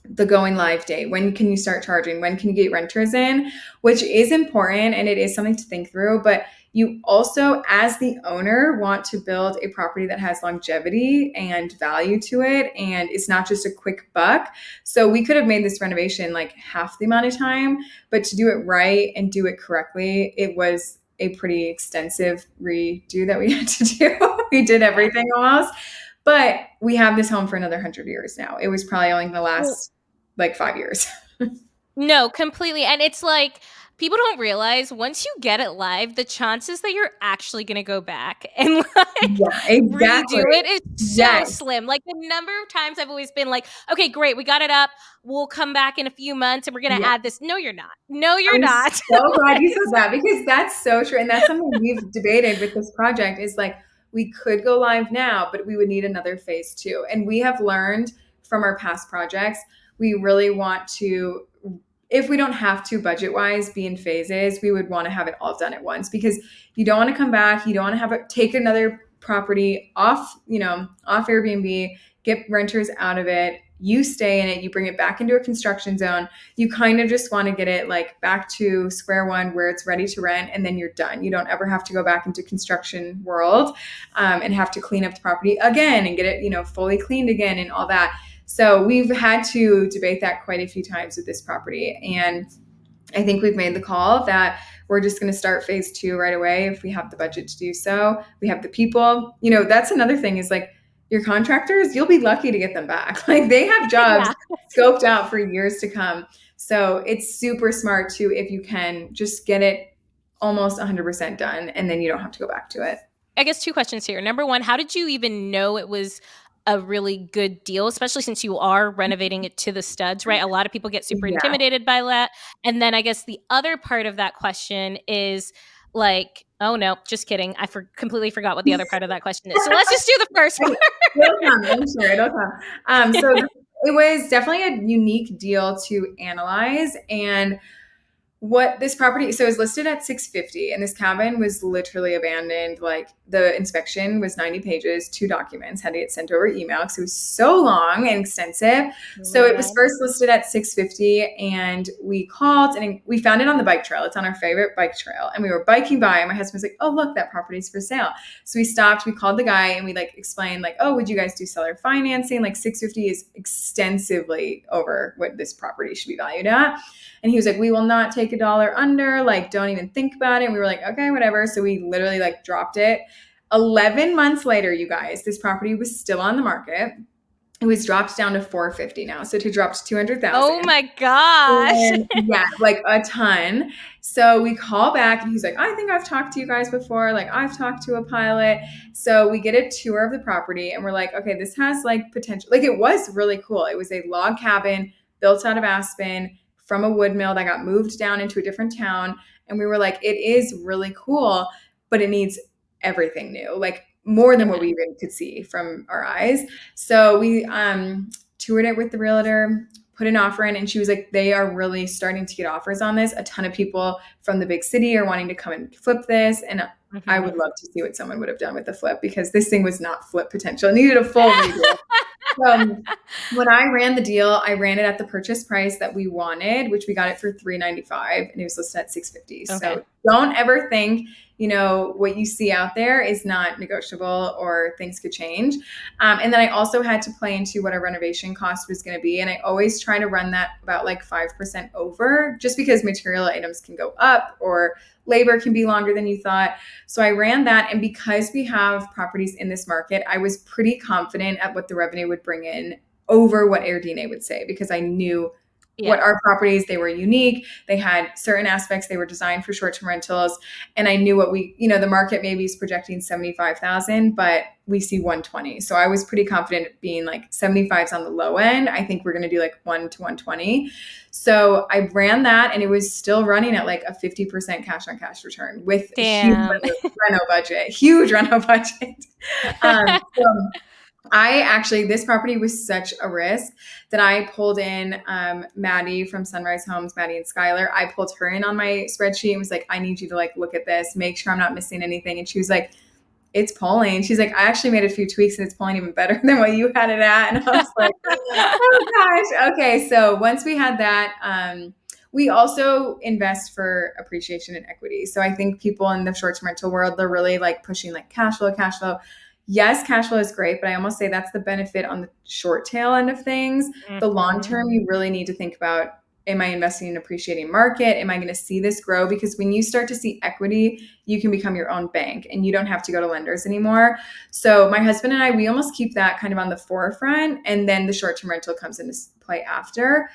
S2: the going live date. When can you start charging? When can you get renters in? Which is important and it is something to think through. But you also, as the owner, want to build a property that has longevity and value to it. And it's not just a quick buck. So we could have made this renovation like half the amount of time, but to do it right and do it correctly, it was a pretty extensive redo that we had to do. We did everything almost. But we have this home for another 100 years now. It was probably only the last like 5 years.
S1: No, completely. And it's like people don't realize once you get it live, the chances that you're actually going to go back and like
S2: Yeah, exactly.
S1: redo it is so
S2: Yes.
S1: slim. Like the number of times I've always been like, okay, great, we got it up. We'll come back in a few months and we're going to
S2: Yeah.
S1: add this. No, you're not. No, you're
S2: I'm
S1: not.
S2: so glad you said that because that's so true. And that's something we've debated with this project is like, we could go live now, but we would need another phase two. And we have learned from our past projects, we really want to, if we don't have to budget wise be in phases, we would want to have it all done at once because you don't want to come back. You don't want to have it take another property off, off Airbnb, get renters out of it. You stay in it, you bring it back into a construction zone. You kind of just want to get it like back to square one where it's ready to rent and then you're done. You don't ever have to go back into construction world and have to clean up the property again and get it, fully cleaned again and all that. So we've had to debate that quite a few times with this property. And I think we've made the call that we're just going to start phase two right away if we have the budget to do so. We have the people. That's another thing is like your contractors, you'll be lucky to get them back. Like they have jobs scoped out for years to come. So it's super smart too if you can just get it almost 100% done and then you don't have to go back to it.
S1: I guess 2 questions here. Number 1, how did you even know it was a really good deal, especially since you are renovating it to the studs, right? A lot of people get super
S2: Yeah.
S1: intimidated by that. And then I guess the other part of that question is like, oh no, just kidding. I completely forgot what the other part of that question is. So let's just do the first part.
S2: It'll come, I'm sure it'll come. So it was definitely a unique deal to analyze. And what this property, so it was listed at 650 and this cabin was literally abandoned. Like the inspection was 90 pages, 2 documents had to get sent over email because it was so long and extensive. So it was first listed at 650 and we called and we found it on the bike trail. It's on our favorite bike trail. And we were biking by and my husband was like, oh, look, that property's for sale. So we stopped, we called the guy and we like explained like, oh, would you guys do seller financing? Like 650 is extensively over what this property should be valued at. And he was like, we will not take $1 under, like, don't even think about it. And we were like, okay, whatever. So we literally like dropped it. 11 months later, you guys, this property was still on the market. It was dropped down to 450 now. So it dropped to 200,000.
S1: Oh my gosh.
S2: Yeah, like a ton. So we call back and he's like, I think I've talked to you guys before. Like I've talked to a pilot. So we get a tour of the property and we're like, okay, this has like potential. Like it was really cool. It was a log cabin built out of aspen from a wood mill that got moved down into a different town. And we were like, it is really cool, but it needs everything new, like more than what we even could see from our eyes. So we toured it with the realtor, put an offer in, and she was like, they are really starting to get offers on this. A ton of people from the big city are wanting to come and flip this. And I would love to see what someone would have done with the flip because this thing was not flip potential. It needed a full redo. When I ran the deal, I ran it at the purchase price that we wanted, which we got it for $395 and it was listed at $650. Okay. So don't ever think, what you see out there is not negotiable or things could change. And then I also had to play into what our renovation cost was going to be. And I always try to run that about like 5% over just because material items can go up or labor can be longer than you thought. So I ran that. And because we have properties in this market, I was pretty confident at what the revenue would bring in over what AirDNA would say, because I knew what our properties, they were unique. They had certain aspects. They were designed for short-term rentals. And I knew what the market maybe is projecting 75,000, but we see 120. So I was pretty confident being like 75's on the low end. I think we're going to do like 1 to 120. So I ran that and it was still running at like a 50% cash on cash return with a huge reno budget. This property was such a risk that I pulled in Maddie from Sunrise Homes, Maddie and Skylar. I pulled her in on my spreadsheet and was like, I need you to like look at this, make sure I'm not missing anything. And she was like, it's polling. She's like, I actually made a few tweaks and it's polling even better than what you had it at. And I was like, oh gosh. Okay. So once we had that, we also invest for appreciation and equity. So I think people in the short-term rental world, they're really like pushing like cash flow, cash flow. Yes, cash flow is great, but I almost say that's the benefit on the short tail end of things. The long
S1: Mhm.
S2: term, you really need to think about, am I investing in an appreciating market? Am I going to see this grow? Because when you start to see equity, you can become your own bank and you don't have to go to lenders anymore. So my husband and I, we almost keep that kind of on the forefront, and then the short-term rental comes into play after.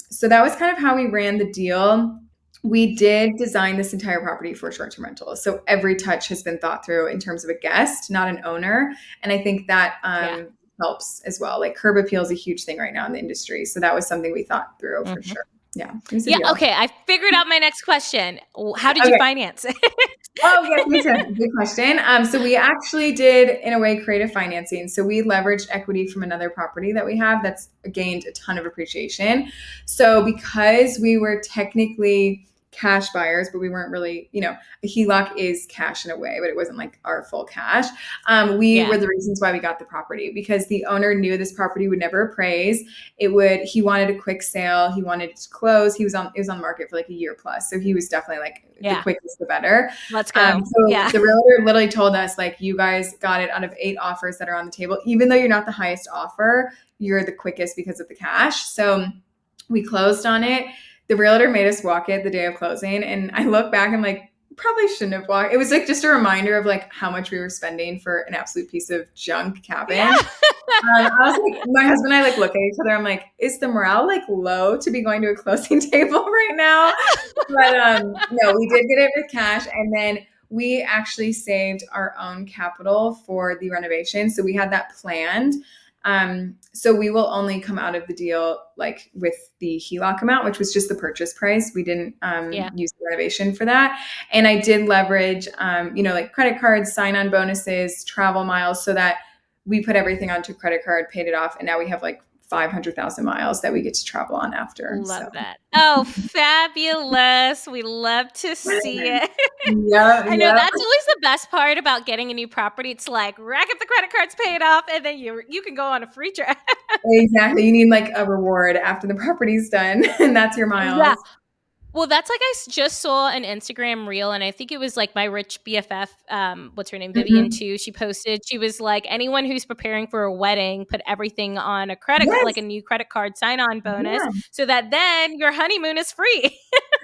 S2: So that was kind of how we ran the deal. We did design this entire property for short-term rental. So every touch has been thought through in terms of a guest, not an owner. And I think that
S1: Yeah.
S2: helps as well. Like curb appeal is a huge thing right now in the industry. So that was something we thought through for
S1: Mhm.
S2: sure. Yeah, it was a
S1: Yeah.
S2: deal.
S1: Okay. I figured out my next question. How did you
S2: Okay.
S1: finance it?
S2: Oh, yes, me too. Good question. So we actually did, in a way, creative financing. So we leveraged equity from another property that we have that's gained a ton of appreciation. So because we were technically cash buyers, but we weren't really, a HELOC is cash in a way, but it wasn't like our full cash. We
S1: Yeah.
S2: were the reasons why we got the property, because the owner knew this property would never appraise. He wanted a quick sale. He wanted it to close. It was on the market for like a year plus. So he was definitely like, the
S1: Yeah.
S2: quickest, the better.
S1: Let's go.
S2: So
S1: Yeah.
S2: the realtor literally told us, like, you guys got it out of 8 offers that are on the table. Even though you're not the highest offer, you're the quickest because of the cash. So we closed on it. The realtor made us walk it the day of closing. And I look back and like, probably shouldn't have walked. It was like just a reminder of like how much we were spending for an absolute piece of junk
S1: Yeah.
S2: cabin. I was like, my husband and I like look at each other. I'm like, is the morale like low to be going to a closing table right now? But no, we did get it with cash, and then we actually saved our own capital for the renovation. So we had that planned. So we will only come out of the deal like with the HELOC amount, which was just the purchase price. We didn't
S1: Yeah.
S2: use the renovation for that. And I did leverage, like credit cards, sign-on bonuses, travel miles, so that we put everything onto credit card, paid it off, and now we have like 500,000 miles that we get to travel on after.
S1: Love
S2: So
S1: that. Oh, fabulous. We love to see it.
S2: yeah,
S1: I know
S2: yeah.
S1: that's always the best part about getting a new property. It's like rack up the credit cards, pay it off, and then you can go on a free trip.
S2: Exactly. You need like a reward after the property's done, and that's your
S1: Yeah.
S2: miles.
S1: Well, that's like just saw an Instagram reel, and I think it was like my rich BFF, what's her name, Vivian
S2: Mhm.
S1: too. She posted, she was like, anyone who's preparing for a wedding, put everything on a credit card, like
S2: Yes.
S1: a new credit card sign-on bonus,
S2: Yeah.
S1: so that then your honeymoon is free.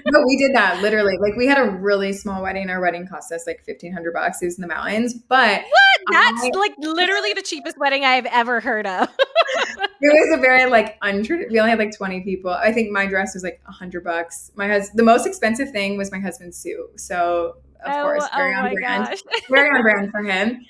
S2: No, we did that literally. Like we had a really small wedding. Our wedding cost us like $1,500. It was in the mountains, but
S1: What? That's
S2: I
S1: like literally the cheapest wedding I've ever heard of.
S2: it was a very like we only had like 20 people. I think my dress was like $100. The most expensive thing was my husband's suit. So of
S1: Oh,
S2: course, very
S1: oh
S2: on
S1: my
S2: brand,
S1: gosh.
S2: very on brand for him.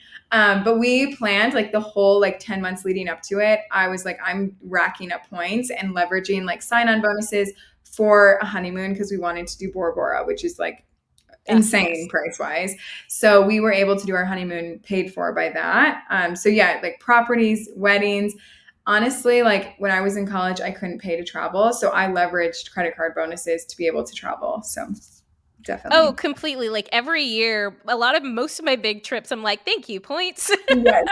S2: But we planned like the whole like 10 months leading up to it. I was like, I'm racking up points and leveraging like sign-on bonuses for a honeymoon because we wanted to do Bora Bora, which is like insane
S1: Yes.
S2: price wise. So we were able to do our honeymoon paid for by that. So yeah, like properties, weddings. Honestly, like when I was in college, I couldn't pay to travel. So I leveraged credit card bonuses to be able to travel. So
S1: Oh,
S2: definitely.
S1: completely. Like every year, most of my big trips, I'm like, thank you, points.
S2: Yes.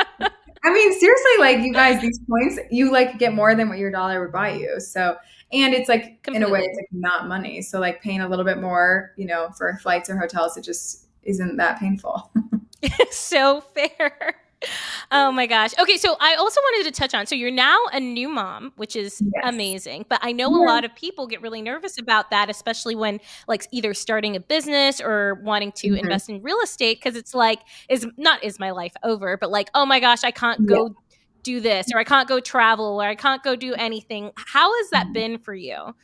S2: I mean, seriously, like you guys, these points, you like get more than what your dollar would buy you. So, and it's like, in a way, it's
S1: Completely.
S2: like not money. So, like paying a little bit more, for flights or hotels, it just isn't that painful.
S1: So fair. Oh my gosh. Okay, so I also wanted to touch on, so you're now a new mom, which is
S2: Yes.
S1: amazing, but I know a
S2: Yeah.
S1: lot of people get really nervous about that, especially when like either starting a business or wanting to
S2: Mhm.
S1: invest in real estate, because it's like, is my life over, but like, oh my gosh, I can't
S2: Yeah.
S1: go do this, or I can't go travel, or I can't go do anything. How has that been for you?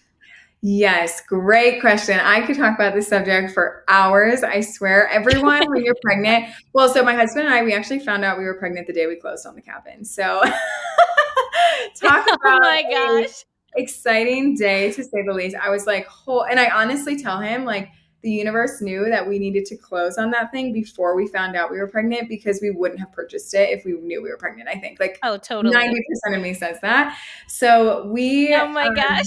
S2: Yes, great question. I could talk about this subject for hours. I swear, everyone, when you're pregnant, well, so my husband and I, we actually found out we were pregnant the day we closed on the cabin. So, talk
S1: Oh
S2: about
S1: my
S2: a
S1: gosh.
S2: exciting day to say the least. I was like, and I honestly tell him, like, the universe knew that we needed to close on that thing before we found out we were pregnant, because we wouldn't have purchased it if we knew we were pregnant. I think like
S1: Oh, totally.
S2: 90% of me says that. So
S1: Oh my gosh.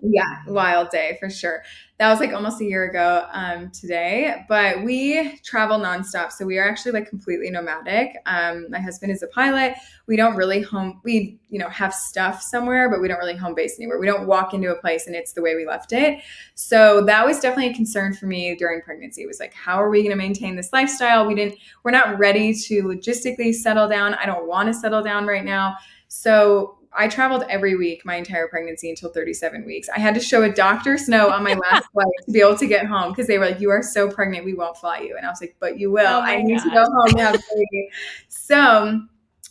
S2: yeah, wild day for sure. That was like almost a year ago today, but we travel nonstop. So we are actually like completely nomadic. My husband is a pilot. We don't really we, have stuff somewhere, but we don't really home base anywhere. We don't walk into a place and it's the way we left it. So that was definitely a concern for me during pregnancy. It was like, how are we going to maintain this lifestyle? We're not ready to logistically settle down. I don't want to settle down right now. So I traveled every week my entire pregnancy until 37 weeks. I had to show a doctor's note on my last flight to be able to get home, because they were like, you are so pregnant, we won't fly you. And I was like, but you will.
S1: Oh
S2: I
S1: my
S2: need to go
S1: gosh.
S2: home now, baby. So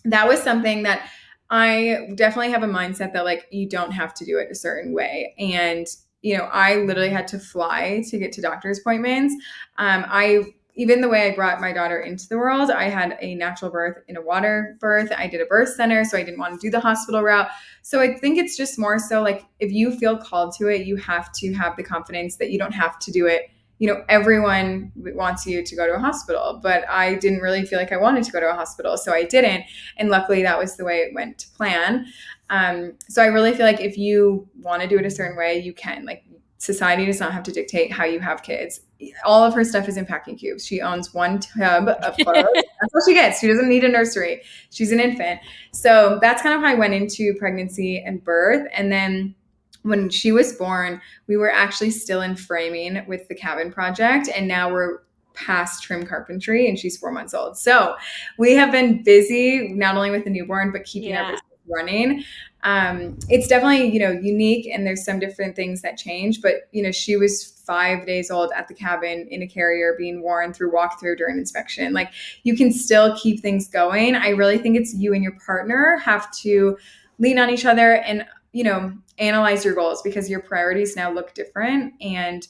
S2: that was something that I definitely have a mindset that like you don't have to do it a certain way. And I literally had to fly to get to doctor's appointments. I Even the way I brought my daughter into the world, I had a natural birth in a water birth. I did a birth center, so I didn't want to do the hospital route. So I think it's just more so like if you feel called to it, you have to have the confidence that you don't have to do it. Everyone wants you to go to a hospital, but I didn't really feel like I wanted to go to a hospital, so I didn't. And luckily, that was the way it went to plan. So I really feel like if you want to do it a certain way, you can. Like, society does not have to dictate how you have kids. All of her stuff is in packing cubes. She owns one tub of clothes. That's what she gets. She doesn't need a nursery. She's an infant. So that's kind of how I went into pregnancy and birth. And then when she was born, we were actually still in framing with the cabin project. And now we're past trim carpentry and she's 4 months old. So we have been busy, not only with the newborn, but keeping our business running. It's definitely, unique, and there's some different things that change, but, she was 5 days old at the cabin in a carrier being worn through walkthrough during inspection. Like, you can still keep things going. I really think it's you and your partner have to lean on each other and, analyze your goals, because your priorities now look different. And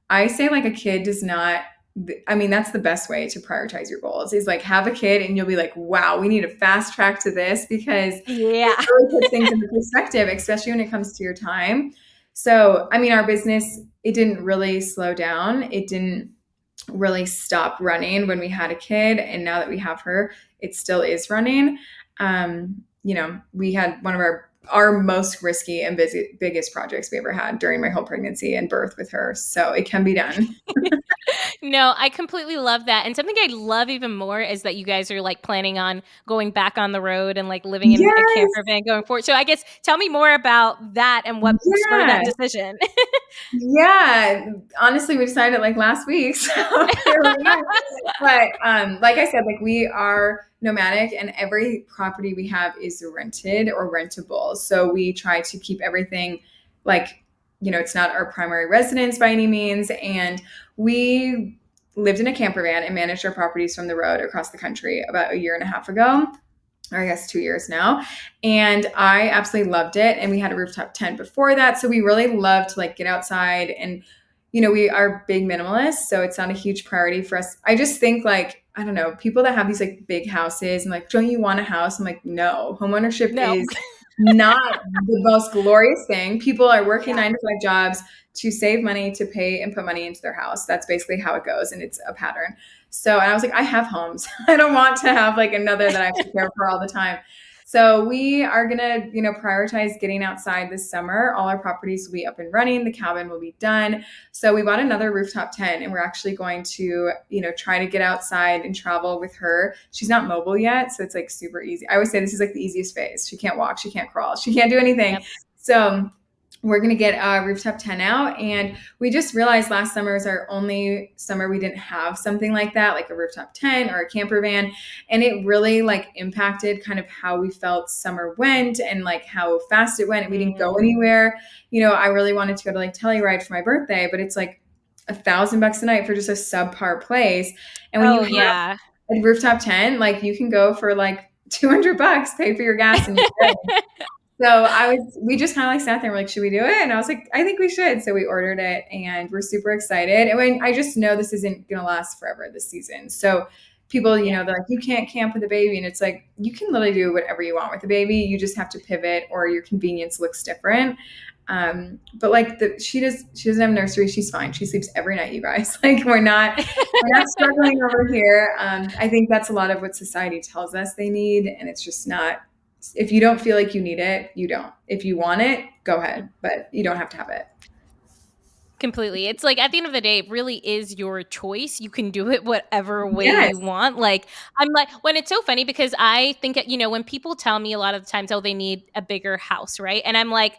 S2: I say like a kid does not, that's the best way to prioritize your goals, is like have a kid and you'll be like, wow, we need a fast track to this, because it
S1: Yeah.
S2: really puts things into perspective, especially when it comes to your time. So, our business, it didn't really slow down. It didn't really stop running when we had a kid. And now that we have her, it still is running. We had one of our most risky and biggest projects we ever had during my whole pregnancy and birth with her. So it can be done.
S1: No, I completely love that. And something I love even more is that you guys are like planning on going back on the road and like living in a
S2: Yes.
S1: camper van going forward. So I guess tell me more about that and what spurred that
S2: Yeah.
S1: decision.
S2: Yeah. Honestly, we decided like last week. So here we are. But like I said, like we are nomadic and every property we have is rented or rentable. So we try to keep everything like, it's not our primary residence by any means. And we lived in a camper van and managed our properties from the road across the country about a year and a half ago, or I guess 2 years now. And I absolutely loved it. And we had a rooftop tent before that. So we really love to like get outside and, we are big minimalists. So it's not a huge priority for us. I just think like, I don't know, people that have these like big houses and like, don't you want a house? I'm like, no, homeownership
S1: No.
S2: is not the most glorious thing. People are working
S1: Yeah.
S2: 9 to 5 jobs to save money, to pay and put money into their house. That's basically how it goes. And it's a pattern. So, and I was like, I have homes. I don't want to have like another that I have to care for all the time. So we are going to, prioritize getting outside this summer. All our properties will be up and running. The cabin will be done. So we bought another rooftop tent and we're actually going to, try to get outside and travel with her. She's not mobile yet. So it's like super easy. I always say this is like the easiest phase. She can't walk. She can't crawl. She can't do anything.
S1: Yep.
S2: So we're going to get a rooftop tent out. And we just realized last summer was our only summer we didn't have something like that, like a rooftop tent or a camper van. And it really like impacted kind of how we felt summer went and like how fast it went. And we didn't go anywhere. I really wanted to go to like Telluride for my birthday, but it's like $1,000 a night for just a subpar place. And when you have a rooftop tent, like you can go for like $200, pay for your gas and you're good. So we just kind of like sat there and we're like, should we do it? And I was like, I think we should. So we ordered it and we're super excited. And I just know this isn't going to last forever this season. So people, they're like, you can't camp with a baby. And it's like, you can literally do whatever you want with a baby. You just have to pivot or your convenience looks different. But like she doesn't have a nursery. She's fine. She sleeps every night, you guys. Like we're not struggling over here. I think that's a lot of what society tells us they need, and it's just not. If you don't feel like you need it, you don't. If you want it, go ahead, but you don't have to have it.
S1: Completely. It's like at the end of the day, it really is your choice. You can do it whatever way you
S2: Yes.
S1: want. Like, I'm like, when it's so funny because I think, when people tell me a lot of the times, oh, they need a bigger house, right? And I'm like,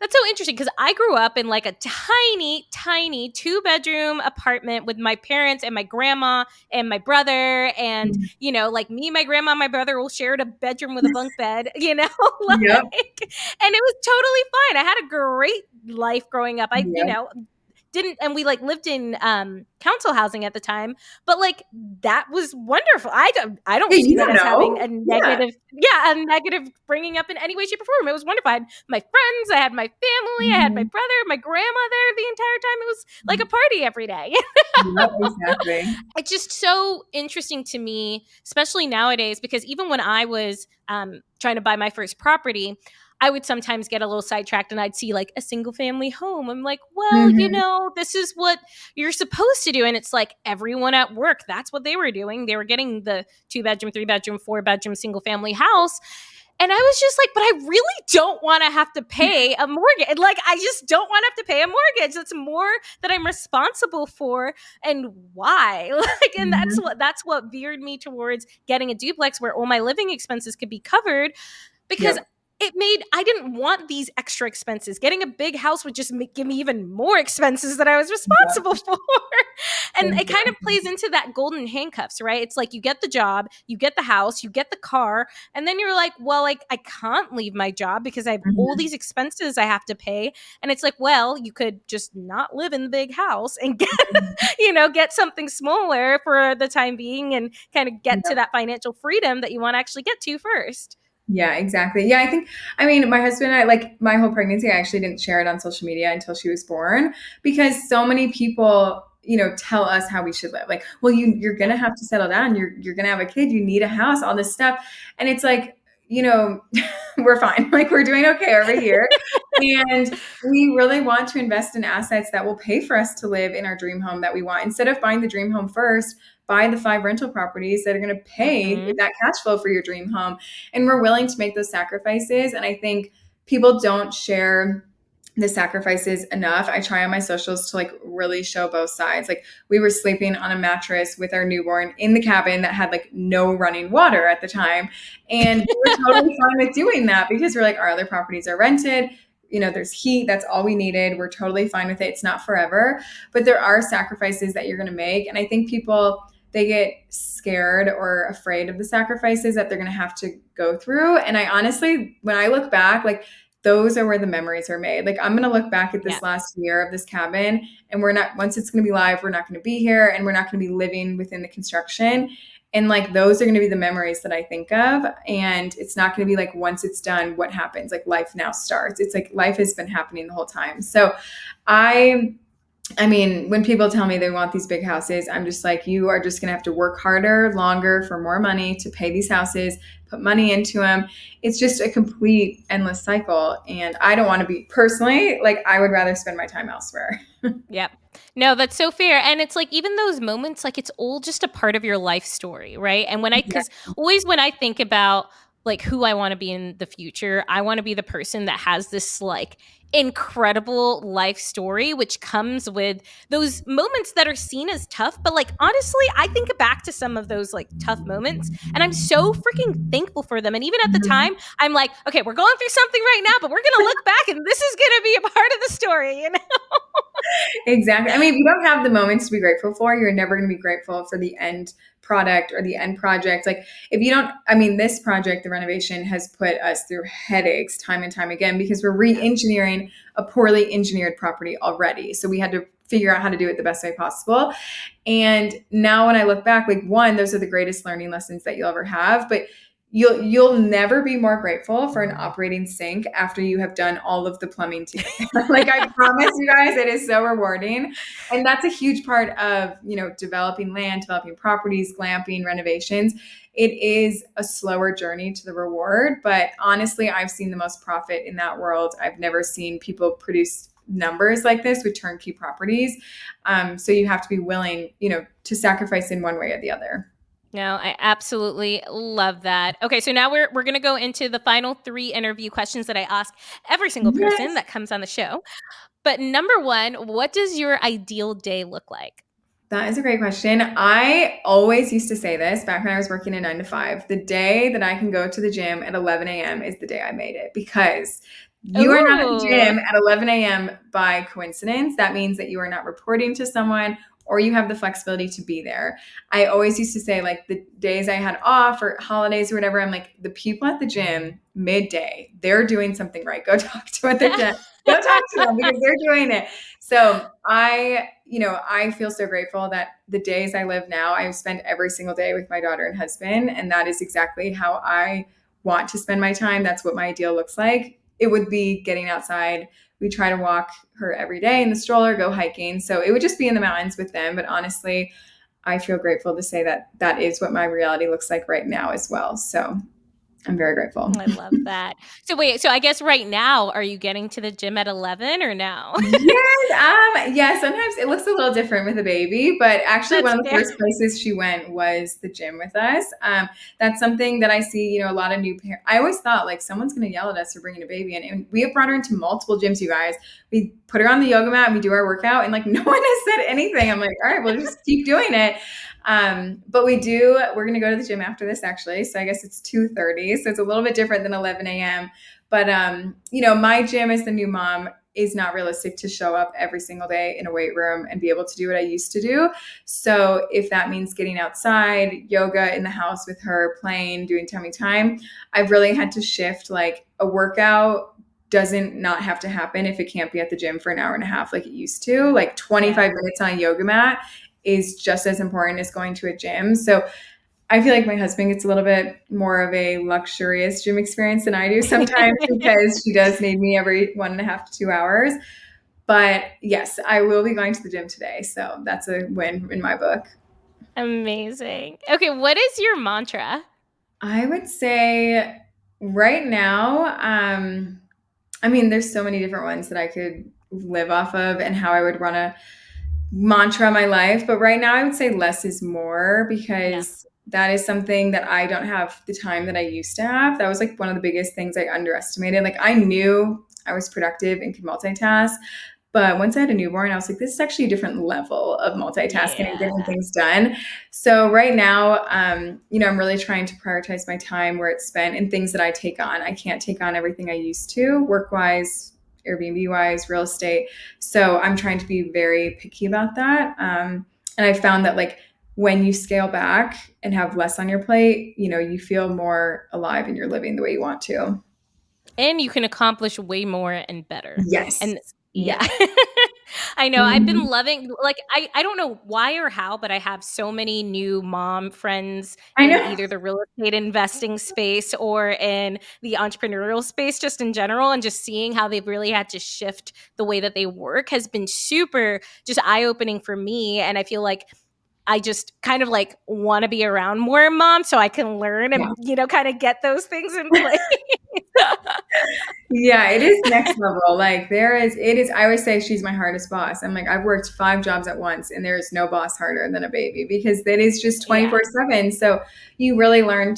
S1: that's so interesting because I grew up in like a tiny, tiny 2-bedroom apartment with my parents and my grandma and my brother. And,
S2: Mhm.
S1: like me, my grandma, and my brother all shared a bedroom with a bunk bed,
S2: Yep.
S1: and it was totally fine. I had a great life growing up.
S2: Yep.
S1: Didn't, and we like lived in council housing at the time, but like that was wonderful. I don't
S2: Yeah,
S1: see
S2: you
S1: that
S2: don't
S1: as having
S2: know.
S1: a
S2: Yeah.
S1: negative, yeah, a negative bringing up in any way, shape, or form. It was wonderful. I had my friends, I had my family, I had my
S2: Mhm.
S1: brother, my grandma there the entire time. It was like a party every day.
S2: Yep, exactly.
S1: It's just so interesting to me, especially nowadays, because even when I was trying to buy my first property, I would sometimes get a little sidetracked and I'd see like a single family home. I'm like, well,
S2: Mhm.
S1: this is what you're supposed to do. And it's like everyone at work, that's what they were doing. They were getting the 2-bedroom, 3-bedroom, 4-bedroom single family house. And I was just like, but I really don't want to have to pay a mortgage. Like, I just don't want to have to pay a mortgage. That's more that I'm responsible for. And why? Like, and
S2: Mhm.
S1: that's what veered me towards getting a duplex where all my living expenses could be covered because
S2: Yep.
S1: I didn't want these extra expenses. Getting a big house would just give me even more expenses that I was responsible
S2: Yep.
S1: for. And it kind of
S2: Exactly.
S1: plays into that golden handcuffs, right? It's like you get the job, you get the house, you get the car, and then you're like, well, like I can't leave my job because I have all
S2: Mhm.
S1: these expenses I have to pay. And it's like, well, you could just not live in the big house and get, get something smaller for the time being and kind of get to
S2: Yep.
S1: that financial freedom that you want to actually get to first.
S2: Yeah, exactly. Yeah, I mean, my husband and I, like my whole pregnancy, I actually didn't share it on social media until she was born because so many people, tell us how we should live. Like, well, you're
S1: Yeah.
S2: gonna have to settle down. You're gonna have a kid. You need a house. All this stuff, and it's like, you know, we're fine. Like we're doing okay over here, and we really want to invest in assets that will pay for us to live in our dream home that we want. Instead of buying the dream home first, buy the 5 rental properties that are going to pay
S1: Mm-hmm.
S2: that cash flow for your dream home, and we're willing to make those sacrifices. And I think people don't share the sacrifices enough. I try on my socials to like really show both sides. Like we were sleeping on a mattress with our newborn in the cabin that had like no running water at the time. And we were totally fine with doing that because we're like, our other properties are rented. There's heat. That's all we needed. We're totally fine with it. It's not forever, but there are sacrifices that you're going to make. And I think people, they get scared or afraid of the sacrifices that they're going to have to go through. And I honestly, when I look back, like those are where the memories are made. Like I'm going to look back at
S1: Yeah.
S2: this last year of this cabin, and we're not, once it's going to be live, we're not going to be here and we're not going to be living within the construction. And like those are going to be the memories that I think of. And it's not going to be like once it's done, what happens? Like life now starts. It's like life has been happening the whole time. So I I mean, when people tell me they want these big houses, I'm just like, you are just going to have to work harder, longer for more money to pay these houses, put money into them. It's just a complete endless cycle. And I don't want to be personally, like, I would rather spend my time elsewhere.
S1: Yep. No, that's so fair. And it's like even those moments, like it's all just a part of your life story, right? And
S2: Yeah.
S1: because always when I think about like who I want to be in the future, I want to be the person that has this like incredible life story, which comes with those moments that are seen as tough. But like honestly, I think back to some of those like tough moments and I'm so freaking thankful for them. And even at the
S2: Mhm.
S1: time, I'm like, okay, we're going through something right now, but we're going to look back and this is going to be a part of the story,
S2: Exactly. I mean, if you don't have the moments to be grateful for, you're never going to be grateful for the end product or the end project. Like, if you don't, I mean, this project, the renovation, has put us through headaches time and time again because we're re engineering a poorly engineered property already. So we had to figure out how to do it the best way possible. And now when I look back, like, one, those are the greatest learning lessons that you'll ever have. But you'll never be more grateful for an operating sink after you have done all of the plumbing together. Like I promise you guys, it is so rewarding. And that's a huge part of, developing land, developing properties, glamping, renovations. It is a slower journey to the reward, but honestly, I've seen the most profit in that world. I've never seen people produce numbers like this with turnkey properties. So you have to be willing, to sacrifice in one way or the other.
S1: No, I absolutely love that. Okay, so now we're going to go into the final 3 interview questions that I ask every single person
S2: Yes.
S1: that comes on the show. But number 1, what does your ideal day look like?
S2: That is a great question. I always used to say this back when I was working a 9 to 5. The day that I can go to the gym at 11 a.m. is the day I made it, because you are not at the
S1: Ooh.
S2: gym at 11 a.m. by coincidence. That means that you are not reporting to someone, or you have the flexibility to be there. I always used to say, like, the days I had off or holidays or whatever, I'm like, the people at the gym midday, they're doing something right. Go talk to what they're doing. Go talk to them because they're doing it. So I feel so grateful that the days I live now, I spend every single day with my daughter and husband. And that is exactly how I want to spend my time. That's what my ideal looks like. It would be getting outside. We try to walk her every day in the stroller, go hiking. So it would just be in the mountains with them. But honestly, I feel grateful to say that that is what my reality looks like right now as well. So I'm very grateful.
S1: I love that. So wait, so I guess right now, are you getting to the gym at 11 or no?
S2: Yeah, sometimes it looks a little different with a baby, but actually one
S1: That's
S2: of the
S1: fair.
S2: first places she went was the gym with us. That's something that I see, a lot of new parents. I always thought like someone's going to yell at us for bringing a baby in, and we have brought her into multiple gyms, you guys. We put her on the yoga mat and we do our workout, and like no one has said anything. I'm like, all right, we'll just keep doing it. But we're going to go to the gym after this actually. So I guess it's 2:30. So it's a little bit different than 11 a.m. But, my gym as the new mom is not realistic to show up every single day in a weight room and be able to do what I used to do. So if that means getting outside, yoga in the house with her, playing, doing tummy time, I've really had to shift. Like a workout doesn't not have to happen if it can't be at the gym for an hour and a half like it used to. Like 25 minutes on a yoga mat is just as important as going to a gym. So I feel like my husband gets a little bit more of a luxurious gym experience than I do sometimes because she does need me every 1.5 to 2 hours. But yes, I will be going to the gym today. So that's a win in my book.
S1: Amazing. Okay, what is your mantra?
S2: I would say right now, there's so many different ones that I could live off of and how I would run a mantra my life. But right now, I would say less is more,
S1: Yeah.
S2: because that is something that I don't have the time that I used to have. That was like one of the biggest things I underestimated. Like I knew I was productive and could multitask. But once I had a newborn, I was like, this is actually a different level of multitasking and
S1: Yeah.
S2: getting things done. So right now, I'm really trying to prioritize my time where it's spent in things that I take on. I can't take on everything I used to, work wise, Airbnb wise, real estate. So I'm trying to be very picky about that. And I found that like when you scale back and have less on your plate, you feel more alive and you're living the way you want to.
S1: And you can accomplish way more and better.
S2: Yes.
S1: And yeah.
S2: Yes.
S1: I know. I've been
S2: Mhm.
S1: loving, like, I don't know why or how, but I have so many new mom friends
S2: I
S1: in
S2: know.
S1: either the real estate investing space or in the entrepreneurial space, just in general. And just seeing how they've really had to shift the way that they work has been super just eye opening for me. And I feel like I just kind of like want to be around more moms so I can learn
S2: Yeah.
S1: and, kind of get those things in place.
S2: Yeah, it is next level. Like it is, I always say she's my hardest boss. I'm like, I've worked 5 jobs at once and there is no boss harder than a baby, because that is just
S1: Yeah.
S2: 24/7. So you really learn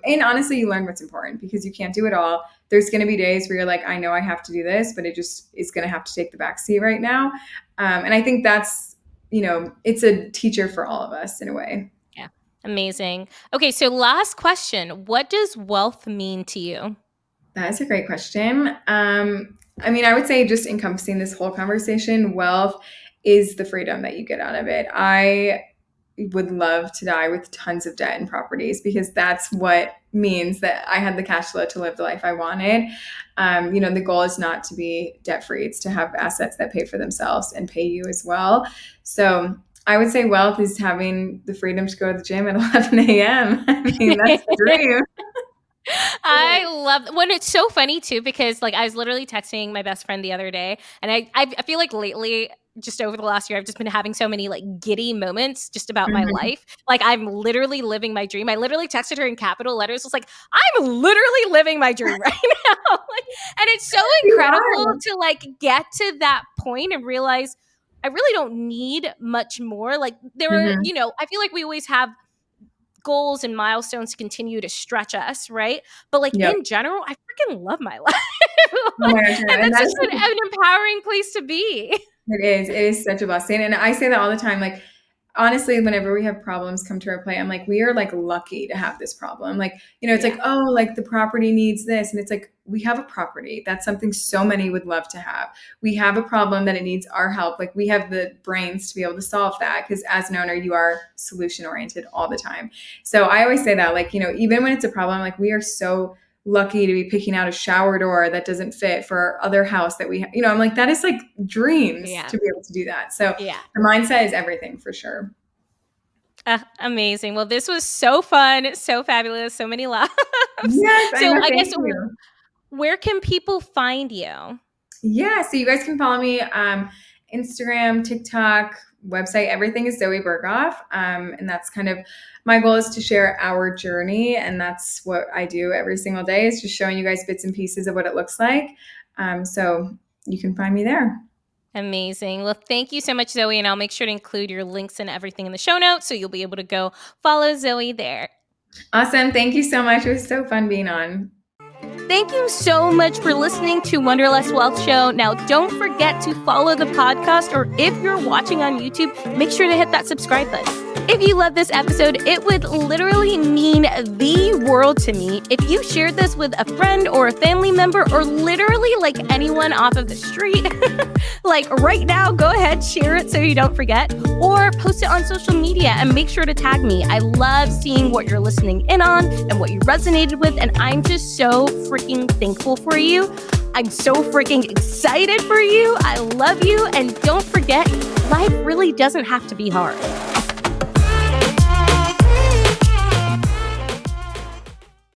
S2: and honestly, you learn what's important because you can't do it all. There's going to be days where you're like, I know I have to do this, but it just is going to have to take the back seat right now. And I think that's, it's a teacher for all of us in a way.
S1: Yeah. Amazing. Okay, so last question. What does wealth mean to you?
S2: That is a great question. I would say just encompassing this whole conversation, wealth is the freedom that you get out of it. I would love to die with tons of debt and properties, because that's what means that I had the cash flow to live the life I wanted. The goal is not to be debt free, it's to have assets that pay for themselves and pay you as well. So I would say wealth is having the freedom to go to the gym at 11 a.m. That's the dream.
S1: I love when it's so funny too, because like I was literally texting my best friend the other day, and I feel like lately, just over the last year, I've just been having so many like giddy moments just about my
S2: Mhm.
S1: life. Like I'm literally living my dream. I literally texted her in capital letters. Was like, I'm literally living my dream right now. Like, and it's so
S2: You
S1: incredible
S2: are.
S1: to like get to that point and realize I really don't need much more. Like there are,
S2: Mhm.
S1: I feel like we always have goals and milestones to continue to stretch us, right? But like
S2: Yep.
S1: in general, I freaking love my life.
S2: Oh my gosh, yeah,
S1: And
S2: and
S1: that's
S2: that
S1: just
S2: is
S1: an empowering place to be.
S2: it is. It is such a blessing. And I say that all the time. Like, honestly, whenever we have problems come to our plate, I'm like, we are like lucky to have this problem. Like, it's
S1: Yeah.
S2: like, oh, like the property needs this. And it's like, we have a property. That's something so many would love to have. We have a problem that it needs our help. Like, we have the brains to be able to solve that because as an owner, you are solution oriented all the time. So I always say that, like, even when it's a problem, like, we are so lucky to be picking out a shower door that doesn't fit for our other house that we have. I'm like, that is like dreams
S1: Yeah.
S2: to be able to do that. So
S1: Yeah.
S2: the mindset is everything for sure.
S1: Amazing. Well, this was so fun, so fabulous, so many laughs.
S2: Yes, I
S1: So
S2: know.
S1: I
S2: Thank
S1: guess
S2: you.
S1: where can people find you?
S2: Yeah. So you guys can follow me Instagram, TikTok, website. Everything is Zoey Berghoff. And that's kind of my goal is to share our journey. And that's what I do every single day is just showing you guys bits and pieces of what it looks like. So you can find me there.
S1: Amazing. Well, thank you so much, Zoe. And I'll make sure to include your links and everything in the show notes so you'll be able to go follow Zoe there.
S2: Awesome. Thank you so much. It was so fun being on.
S1: Thank you so much for listening to Wanderlust Wealth Show. Now, don't forget to follow the podcast, or if you're watching on YouTube, make sure to hit that subscribe button. If you love this episode, it would literally mean the world to me if you shared this with a friend or a family member, or literally like anyone off of the street. Like right now, go ahead, share it so you don't forget, or post it on social media and make sure to tag me. I love seeing what you're listening in on and what you resonated with, and I'm just so freaking thankful for you. I'm so freaking excited for you. I love you, and don't forget, life really doesn't have to be hard.